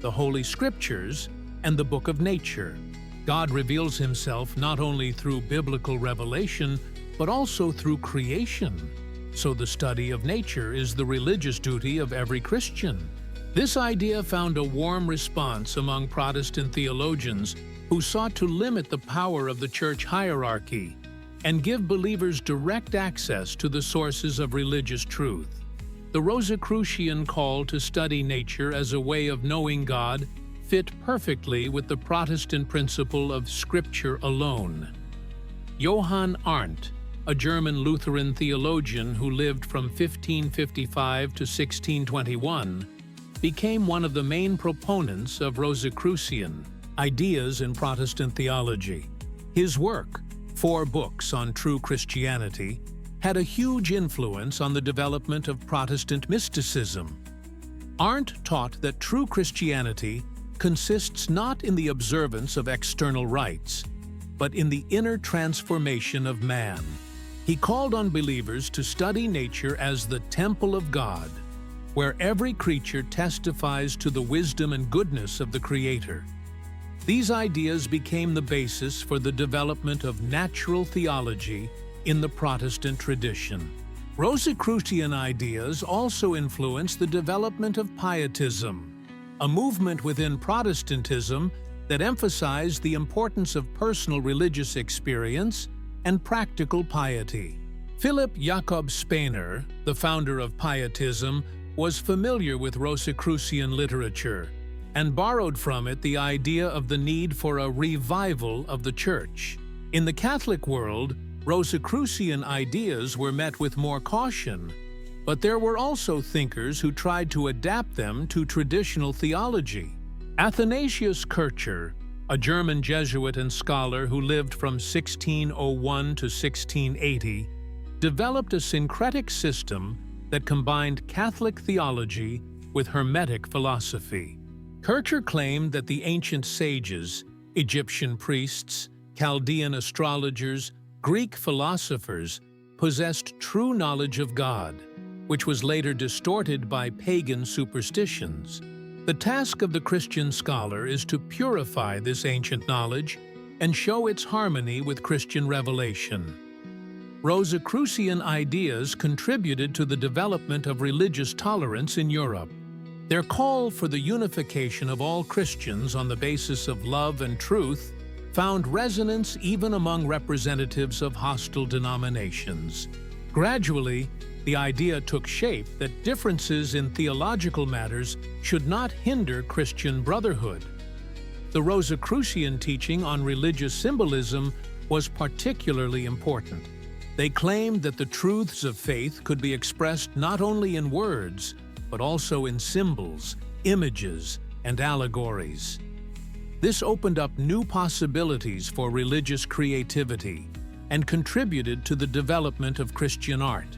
the Holy Scriptures and the Book of Nature. God reveals himself not only through biblical revelation, but also through creation. So the study of nature is the religious duty of every Christian. This idea found a warm response among Protestant theologians who sought to limit the power of the church hierarchy and give believers direct access to the sources of religious truth. The Rosicrucian call to study nature as a way of knowing God fit perfectly with the Protestant principle of Scripture alone. Johann Arndt, a German Lutheran theologian who lived from 1555 to 1621, became one of the main proponents of Rosicrucian ideas in Protestant theology. His work, 4 books on true Christianity, had a huge influence on the development of Protestant mysticism. Arndt taught that true Christianity consists not in the observance of external rites, but in the inner transformation of man. He called on believers to study nature as the temple of God, where every creature testifies to the wisdom and goodness of the Creator. These ideas became the basis for the development of natural theology in the Protestant tradition. Rosicrucian ideas also influenced the development of pietism, a movement within Protestantism that emphasized the importance of personal religious experience and practical piety. Philip Jakob Spener, the founder of pietism, was familiar with Rosicrucian literature and borrowed from it the idea of the need for a revival of the Church. In the Catholic world, Rosicrucian ideas were met with more caution, but there were also thinkers who tried to adapt them to traditional theology. Athanasius Kircher, a German Jesuit and scholar who lived from 1601 to 1680, developed a syncretic system that combined Catholic theology with Hermetic philosophy. Kircher claimed that the ancient sages, Egyptian priests, Chaldean astrologers, Greek philosophers possessed true knowledge of God, which was later distorted by pagan superstitions. The task of the Christian scholar is to purify this ancient knowledge and show its harmony with Christian revelation. Rosicrucian ideas contributed to the development of religious tolerance in Europe. Their call for the unification of all Christians on the basis of love and truth found resonance even among representatives of hostile denominations. Gradually, the idea took shape that differences in theological matters should not hinder Christian brotherhood. The Rosicrucian teaching on religious symbolism was particularly important. They claimed that the truths of faith could be expressed not only in words, but also in symbols, images, and allegories. This opened up new possibilities for religious creativity and contributed to the development of Christian art.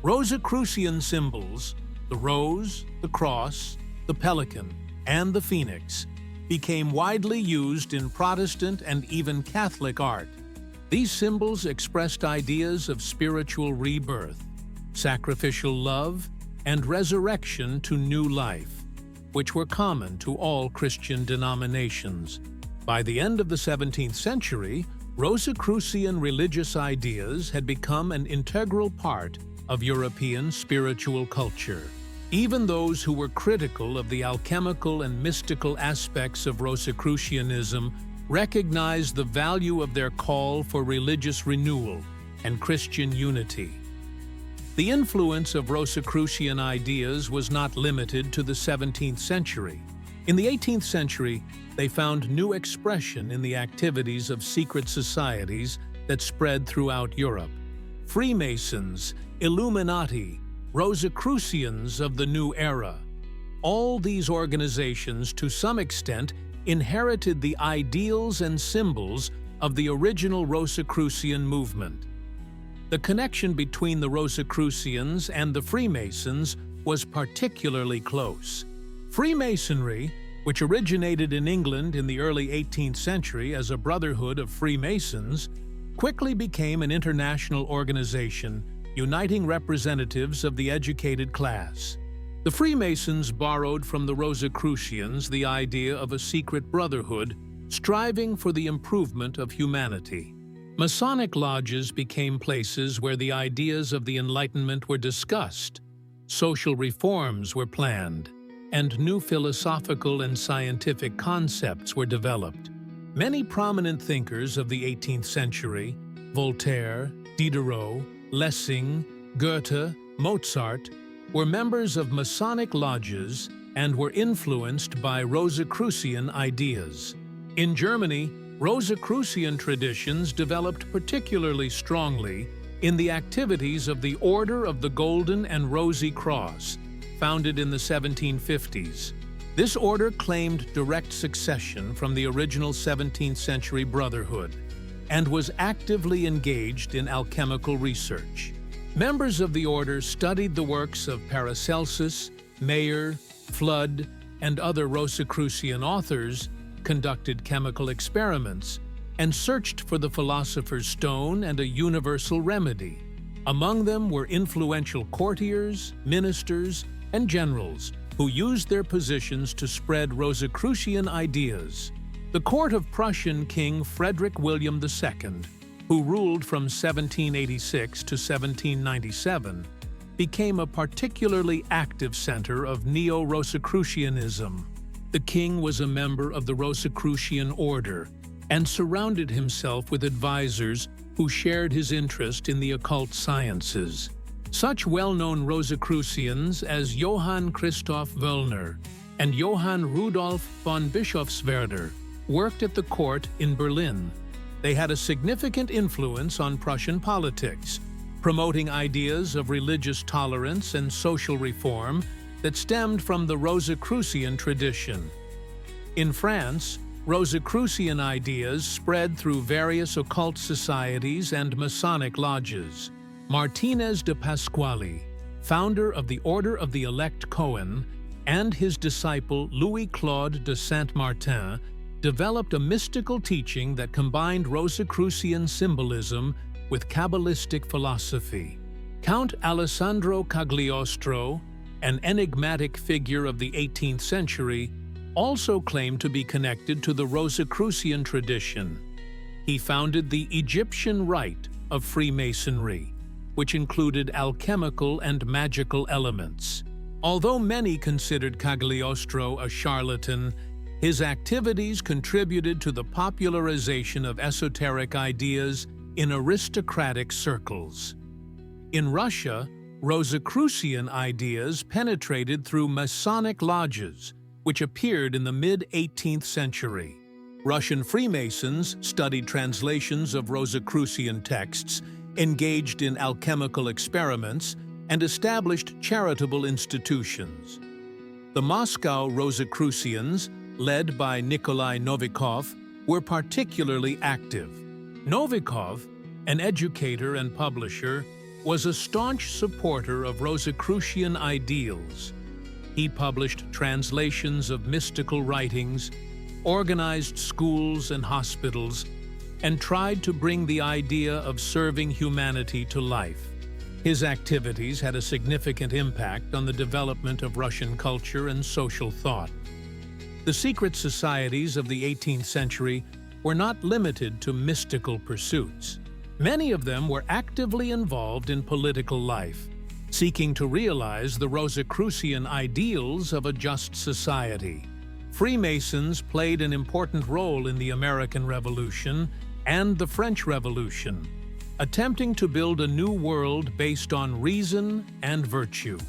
Rosicrucian symbols, the rose, the cross, the pelican, and the phoenix, became widely used in Protestant and even Catholic art. These symbols expressed ideas of spiritual rebirth, sacrificial love, and resurrection to new life, which were common to all Christian denominations. By the end of the 17th century, Rosicrucian religious ideas had become an integral part of European spiritual culture. Even those who were critical of the alchemical and mystical aspects of Rosicrucianism recognized the value of their call for religious renewal and Christian unity. The influence of Rosicrucian ideas was not limited to the 17th century. In the 18th century, they found new expression in the activities of secret societies that spread throughout Europe. Freemasons, Illuminati, Rosicrucians of the new era. All these organizations, to some extent, inherited the ideals and symbols of the original Rosicrucian movement. The connection between the Rosicrucians and the Freemasons was particularly close. Freemasonry, which originated in England in the early 18th century as a brotherhood of Freemasons, quickly became an international organization uniting representatives of the educated class. The Freemasons borrowed from the Rosicrucians the idea of a secret brotherhood striving for the improvement of humanity. Masonic lodges became places where the ideas of the Enlightenment were discussed, social reforms were planned, and new philosophical and scientific concepts were developed. Many prominent thinkers of the 18th century, Voltaire, Diderot, Lessing, Goethe, Mozart, were members of Masonic lodges and were influenced by Rosicrucian ideas. In Germany, Rosicrucian traditions developed particularly strongly in the activities of the Order of the Golden and Rosy Cross, founded in the 1750s. This order claimed direct succession from the original 17th century Brotherhood and was actively engaged in alchemical research. Members of the order studied the works of Paracelsus, Mayer, Flood, and other Rosicrucian authors, conducted chemical experiments, and searched for the philosopher's stone and a universal remedy. Among them were influential courtiers, ministers, and generals who used their positions to spread Rosicrucian ideas. The court of Prussian King Frederick William II, who ruled from 1786 to 1797, became a particularly active center of Neo-Rosicrucianism. The king was a member of the Rosicrucian order and surrounded himself with advisors who shared his interest in the occult sciences. Such well-known Rosicrucians as Johann Christoph Wöllner and Johann Rudolf von Bischofswerder worked at the court in Berlin. They had a significant influence on Prussian politics, promoting ideas of religious tolerance and social reform that stemmed from the Rosicrucian tradition. In France, Rosicrucian ideas spread through various occult societies and Masonic lodges. Martinez de Pasquale, founder of the Order of the Elect Cohen, and his disciple Louis-Claude de Saint-Martin developed a mystical teaching that combined Rosicrucian symbolism with Kabbalistic philosophy. Count Alessandro Cagliostro, an enigmatic figure of the 18th century, also claimed to be connected to the Rosicrucian tradition. He founded the Egyptian rite of Freemasonry, which included alchemical and magical elements. Although many considered Cagliostro a charlatan, his activities contributed to the popularization of esoteric ideas in aristocratic circles. In Russia, Rosicrucian ideas penetrated through Masonic lodges, which appeared in the mid-18th century. Russian Freemasons studied translations of Rosicrucian texts, engaged in alchemical experiments, and established charitable institutions. The Moscow Rosicrucians, led by Nikolai Novikov, were particularly active. Novikov, an educator and publisher, was a staunch supporter of Rosicrucian ideals. He published translations of mystical writings, organized schools and hospitals, and tried to bring the idea of serving humanity to life. His activities had a significant impact on the development of Russian culture and social thought. The secret societies of the 18th century were not limited to mystical pursuits. Many of them were actively involved in political life, seeking to realize the Rosicrucian ideals of a just society. Freemasons played an important role in the American Revolution and the French Revolution, attempting to build a new world based on reason and virtue.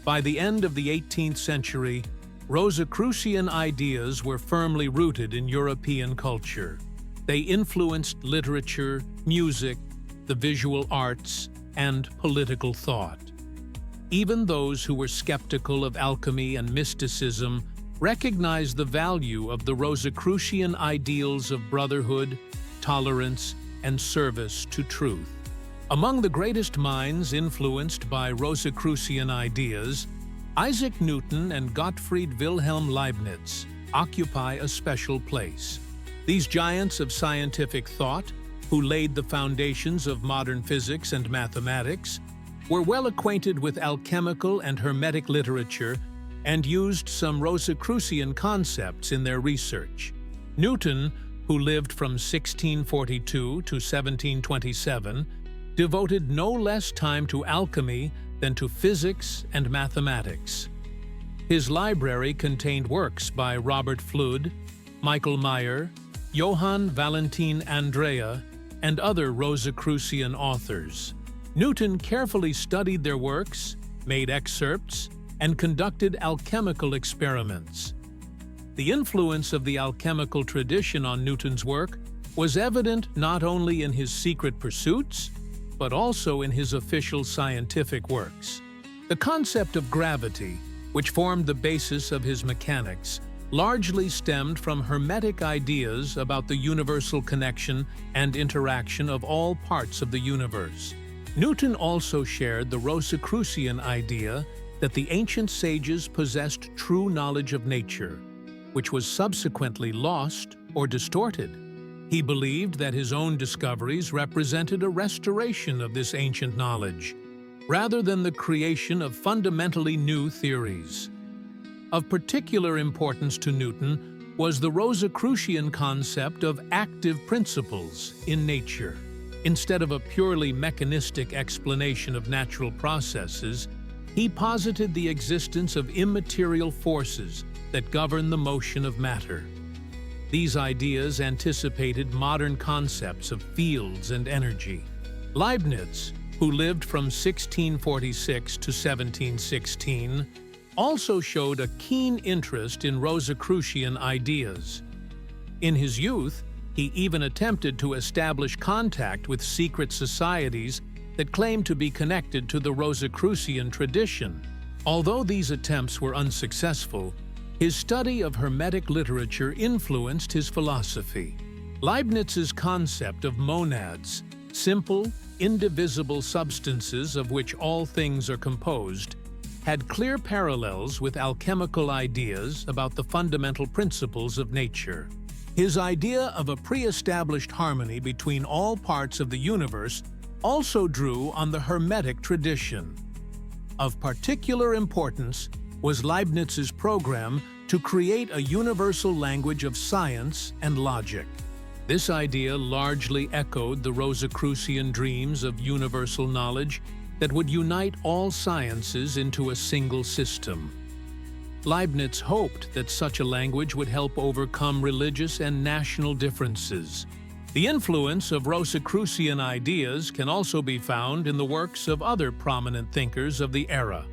By the end of the 18th century, Rosicrucian ideas were firmly rooted in European culture. They influenced literature, music, the visual arts, and political thought. Even those who were skeptical of alchemy and mysticism recognized the value of the Rosicrucian ideals of brotherhood, tolerance, and service to truth. Among the greatest minds influenced by Rosicrucian ideas, Isaac Newton and Gottfried Wilhelm Leibniz occupy a special place. These giants of scientific thought, who laid the foundations of modern physics and mathematics, were well acquainted with alchemical and hermetic literature and used some Rosicrucian concepts in their research. Newton, who lived from 1642 to 1727, devoted no less time to alchemy than to physics and mathematics. His library contained works by Robert Fludd, Michael Meyer, Johann Valentin Andrea, and other Rosicrucian authors. Newton carefully studied their works, made excerpts, and conducted alchemical experiments. The influence of the alchemical tradition on Newton's work was evident not only in his secret pursuits, but also in his official scientific works. The concept of gravity, which formed the basis of his mechanics, largely stemmed from Hermetic ideas about the universal connection and interaction of all parts of the universe. Newton also shared the Rosicrucian idea that the ancient sages possessed true knowledge of nature, which was subsequently lost or distorted. He believed that his own discoveries represented a restoration of this ancient knowledge, rather than the creation of fundamentally new theories. Of particular importance to Newton was the Rosicrucian concept of active principles in nature. Instead of a purely mechanistic explanation of natural processes, he posited the existence of immaterial forces that govern the motion of matter. These ideas anticipated modern concepts of fields and energy. Leibniz, who lived from 1646 to 1716, also showed a keen interest in Rosicrucian ideas. In his youth, he even attempted to establish contact with secret societies that claimed to be connected to the Rosicrucian tradition. Although these attempts were unsuccessful, his study of Hermetic literature influenced his philosophy. Leibniz's concept of monads, simple, indivisible substances of which all things are composed, had clear parallels with alchemical ideas about the fundamental principles of nature. His idea of a pre-established harmony between all parts of the universe also drew on the Hermetic tradition. Of particular importance was Leibniz's program to create a universal language of science and logic. This idea largely echoed the Rosicrucian dreams of universal knowledge that would unite all sciences into a single system. Leibniz hoped that such a language would help overcome religious and national differences. The influence of Rosicrucian ideas can also be found in the works of other prominent thinkers of the era.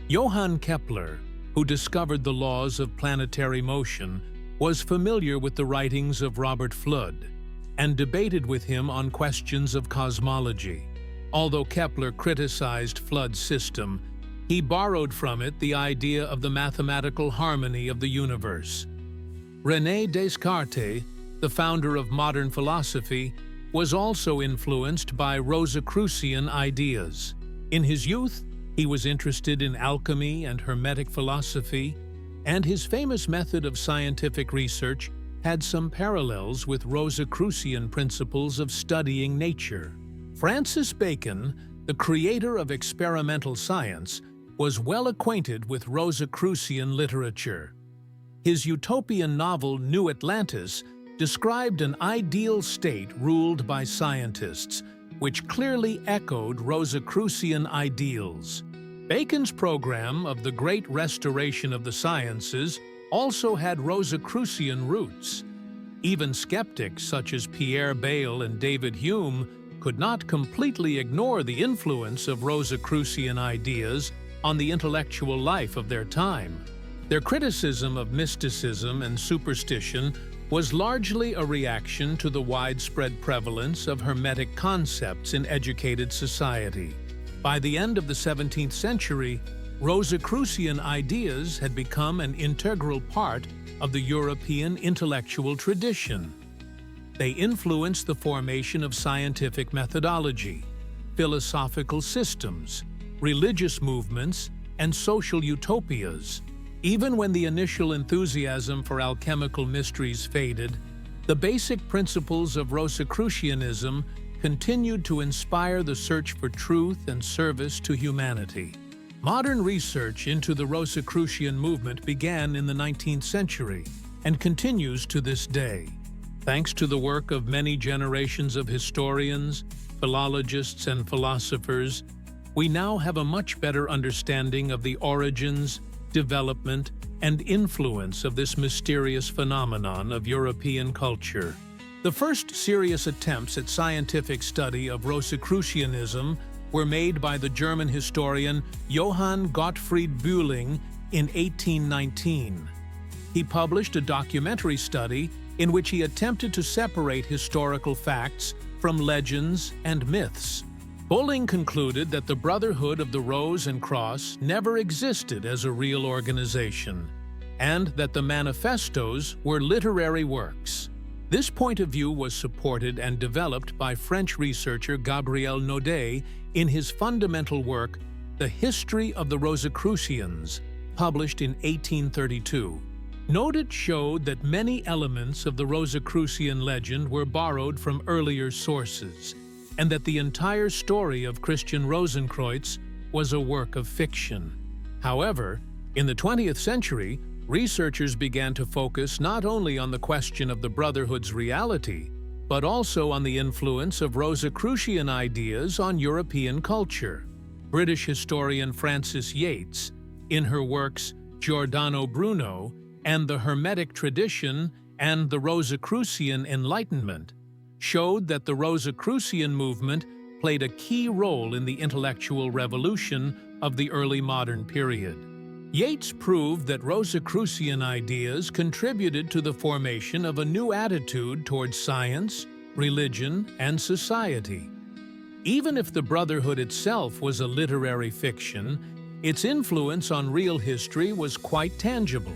Johann Kepler, who discovered the laws of planetary motion, was familiar with the writings of Robert Fludd and debated with him on questions of cosmology. Although Kepler criticized Fludd's system, he borrowed from it the idea of the mathematical harmony of the universe. René Descartes, the founder of modern philosophy, was also influenced by Rosicrucian ideas. In his youth, he was interested in alchemy and Hermetic philosophy, and his famous method of scientific research had some parallels with Rosicrucian principles of studying nature. Francis Bacon, the creator of experimental science, was well acquainted with Rosicrucian literature. His utopian novel New Atlantis described an ideal state ruled by scientists, which clearly echoed Rosicrucian ideals. Bacon's program of the Great Restoration of the Sciences also had Rosicrucian roots. Even skeptics such as Pierre Bayle and David Hume could not completely ignore the influence of Rosicrucian ideas on the intellectual life of their time. Their criticism of mysticism and superstition was largely a reaction to the widespread prevalence of Hermetic concepts in educated society. By the end of the 17th century, Rosicrucian ideas had become an integral part of the European intellectual tradition. They influenced the formation of scientific methodology, philosophical systems, religious movements, and social utopias. Even when the initial enthusiasm for alchemical mysteries faded, the basic principles of Rosicrucianism continued to inspire the search for truth and service to humanity. Modern research into the Rosicrucian movement began in the 19th century and continues to this day. Thanks to the work of many generations of historians, philologists, and philosophers, we now have a much better understanding of the origins, development, and influence of this mysterious phenomenon of European culture. The first serious attempts at scientific study of Rosicrucianism were made by the German historian Johann Gottfried Bühling in 1819. He published a documentary study in which he attempted to separate historical facts from legends and myths. Bühling concluded that the Brotherhood of the Rose and Cross never existed as a real organization, and that the manifestos were literary works. This point of view was supported and developed by French researcher Gabriel Naudet in his fundamental work, The History of the Rosicrucians, published in 1832. Noted showed that many elements of the Rosicrucian legend were borrowed from earlier sources, and that the entire story of Christian Rosenkreuz was a work of fiction. However, in the 20th century, researchers began to focus not only on the question of the Brotherhood's reality, but also on the influence of Rosicrucian ideas on European culture. British historian Frances Yates, in her works Giordano Bruno and the Hermetic Tradition and the Rosicrucian Enlightenment, showed that the Rosicrucian movement played a key role in the intellectual revolution of the early modern period. Yates proved that Rosicrucian ideas contributed to the formation of a new attitude towards science, religion, and society. Even if the Brotherhood itself was a literary fiction, its influence on real history was quite tangible.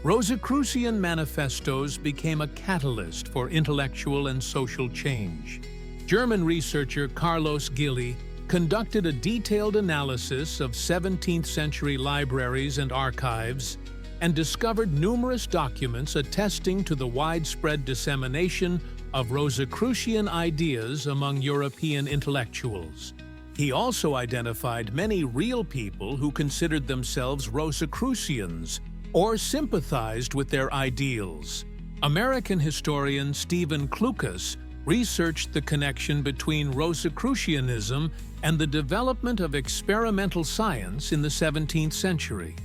Rosicrucian manifestos became a catalyst for intellectual and social change. German researcher Carlos Gilli conducted a detailed analysis of 17th-century libraries and archives and discovered numerous documents attesting to the widespread dissemination of Rosicrucian ideas among European intellectuals. He also identified many real people who considered themselves Rosicrucians or sympathized with their ideals. American historian Stephen Klukas researched the connection between Rosicrucianism and the development of experimental science in the 17th century.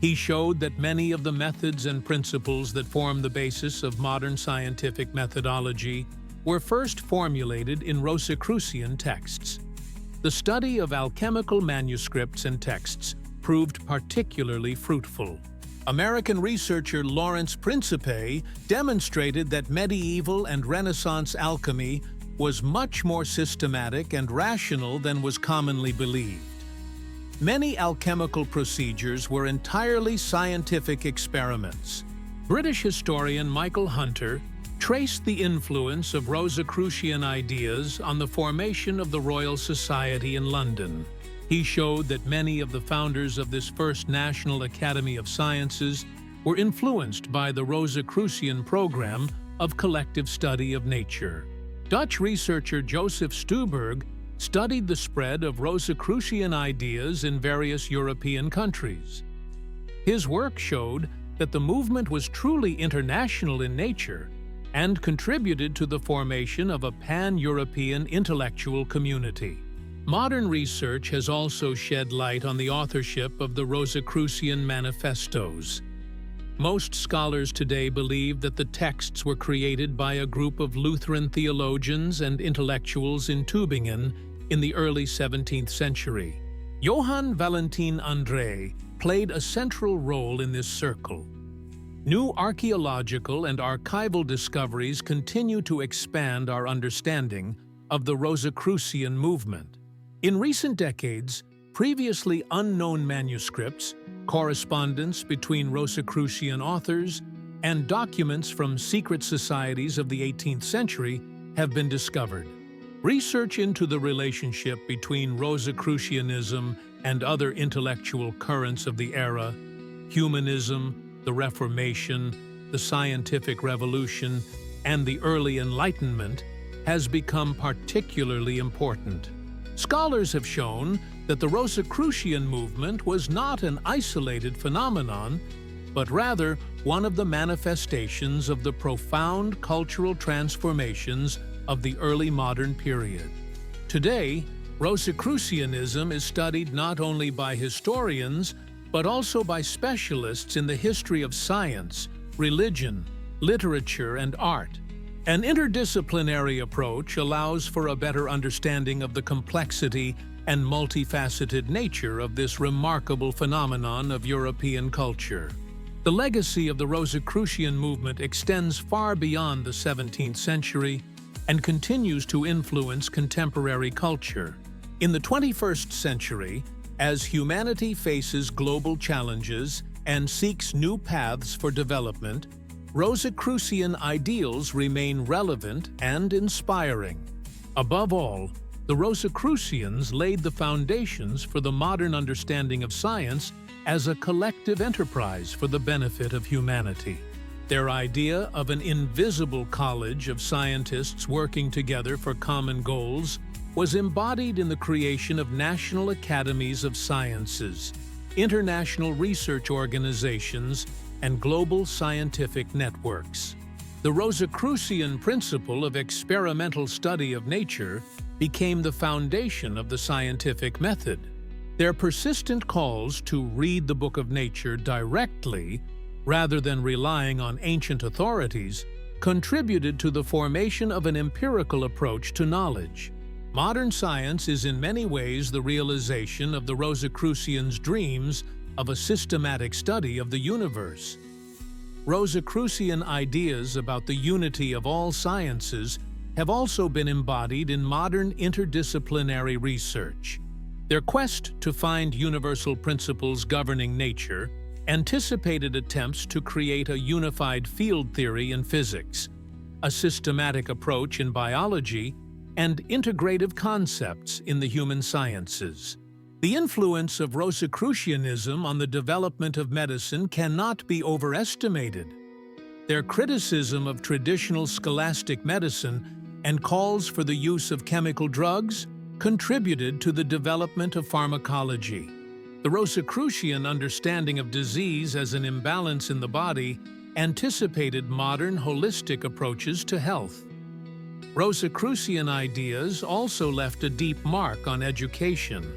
He showed that many of the methods and principles that form the basis of modern scientific methodology were first formulated in Rosicrucian texts. The study of alchemical manuscripts and texts proved particularly fruitful. American researcher Lawrence Principe demonstrated that medieval and Renaissance alchemy was much more systematic and rational than was commonly believed. Many alchemical procedures were entirely scientific experiments. British historian Michael Hunter traced the influence of Rosicrucian ideas on the formation of the Royal Society in London. He showed that many of the founders of this first National Academy of Sciences were influenced by the Rosicrucian program of collective study of nature. Dutch researcher Joseph Stuberg studied the spread of Rosicrucian ideas in various European countries. His work showed that the movement was truly international in nature and contributed to the formation of a pan-European intellectual community. Modern research has also shed light on the authorship of the Rosicrucian manifestos. Most scholars today believe that the texts were created by a group of Lutheran theologians and intellectuals in Tübingen in the early 17th century. Johann Valentin André played a central role in this circle. New archaeological and archival discoveries continue to expand our understanding of the Rosicrucian movement. In recent decades, previously unknown manuscripts, correspondence between Rosicrucian authors, and documents from secret societies of the 18th century have been discovered. Research into the relationship between Rosicrucianism and other intellectual currents of the era, humanism, the Reformation, the scientific revolution, and the early Enlightenment, has become particularly important. Scholars have shown that the Rosicrucian movement was not an isolated phenomenon, but rather one of the manifestations of the profound cultural transformations of the early modern period. Today, Rosicrucianism is studied not only by historians, but also by specialists in the history of science, religion, literature, and art. An interdisciplinary approach allows for a better understanding of the complexity and multifaceted nature of this remarkable phenomenon of European culture. The legacy of the Rosicrucian movement extends far beyond the 17th century and continues to influence contemporary culture. In the 21st century, as humanity faces global challenges and seeks new paths for development, Rosicrucian ideals remain relevant and inspiring. Above all, the Rosicrucians laid the foundations for the modern understanding of science as a collective enterprise for the benefit of humanity. Their idea of an invisible college of scientists working together for common goals was embodied in the creation of national academies of sciences, international research organizations, and global scientific networks. The Rosicrucian principle of experimental study of nature became the foundation of the scientific method. Their persistent calls to read the book of nature directly, rather than relying on ancient authorities, contributed to the formation of an empirical approach to knowledge. Modern science is in many ways the realization of the Rosicrucians' dreams of a systematic study of the universe. Rosicrucian ideas about the unity of all sciences have also been embodied in modern interdisciplinary research. Their quest to find universal principles governing nature anticipated attempts to create a unified field theory in physics, a systematic approach in biology, and integrative concepts in the human sciences. The influence of Rosicrucianism on the development of medicine cannot be overestimated. Their criticism of traditional scholastic medicine and calls for the use of chemical drugs contributed to the development of pharmacology. The Rosicrucian understanding of disease as an imbalance in the body anticipated modern holistic approaches to health. Rosicrucian ideas also left a deep mark on education.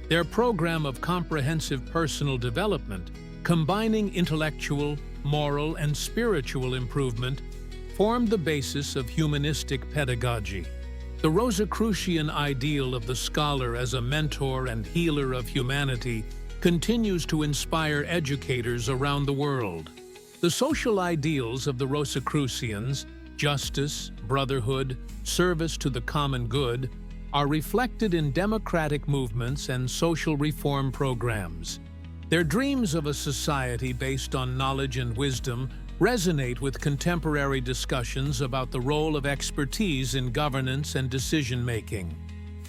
Their program of comprehensive personal development, combining intellectual, moral, and spiritual improvement, formed the basis of humanistic pedagogy. The Rosicrucian ideal of the scholar as a mentor and healer of humanity continues to inspire educators around the world. The social ideals of the Rosicrucians, justice, brotherhood, service to the common good, are reflected in democratic movements and social reform programs. Their dreams of a society based on knowledge and wisdom resonate with contemporary discussions about the role of expertise in governance and decision-making.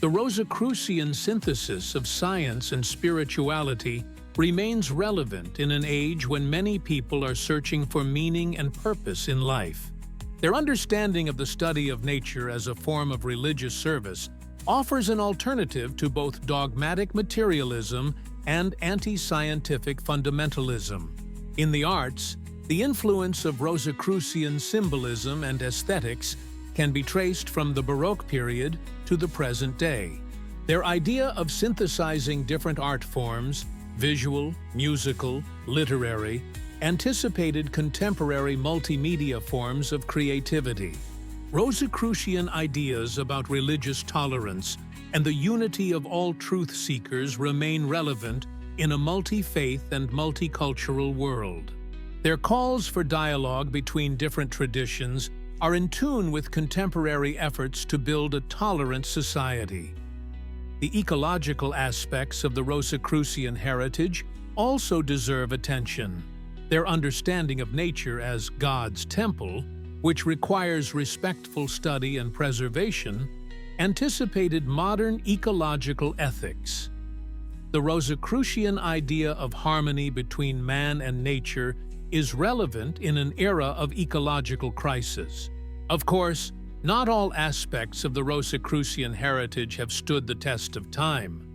The Rosicrucian synthesis of science and spirituality remains relevant in an age when many people are searching for meaning and purpose in life. Their understanding of the study of nature as a form of religious service offers an alternative to both dogmatic materialism and anti-scientific fundamentalism. In the arts, the influence of Rosicrucian symbolism and aesthetics can be traced from the Baroque period to the present day. Their idea of synthesizing different art forms, visual, musical, literary, anticipated contemporary multimedia forms of creativity. Rosicrucian ideas about religious tolerance and the unity of all truth seekers remain relevant in a multi-faith and multicultural world. Their calls for dialogue between different traditions are in tune with contemporary efforts to build a tolerant society. The ecological aspects of the Rosicrucian heritage also deserve attention. Their understanding of nature as God's temple, which requires respectful study and preservation, anticipated modern ecological ethics. The Rosicrucian idea of harmony between man and nature is relevant in an era of ecological crisis. Of course, not all aspects of the Rosicrucian heritage have stood the test of time.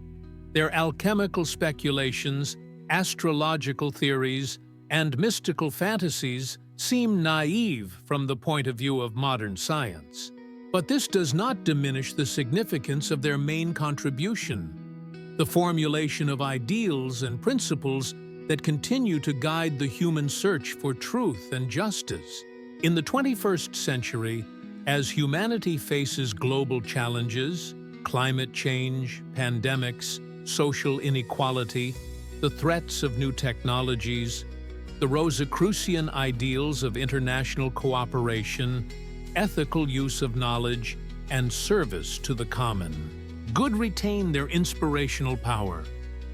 Their alchemical speculations, astrological theories, and mystical fantasies seem naive from the point of view of modern science. But this does not diminish the significance of their main contribution: the formulation of ideals and principles that continue to guide the human search for truth and justice. In the 21st century, as humanity faces global challenges, climate change, pandemics, social inequality, the threats of new technologies, the Rosicrucian ideals of international cooperation, ethical use of knowledge, and service to the common good retain their inspirational power.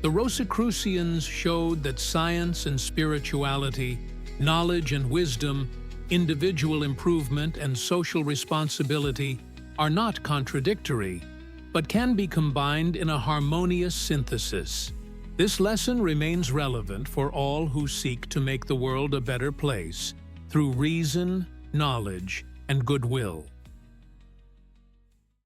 The Rosicrucians showed that science and spirituality, knowledge and wisdom, individual improvement and social responsibility are not contradictory, but can be combined in a harmonious synthesis. This lesson remains relevant for all who seek to make the world a better place through reason, knowledge, and goodwill.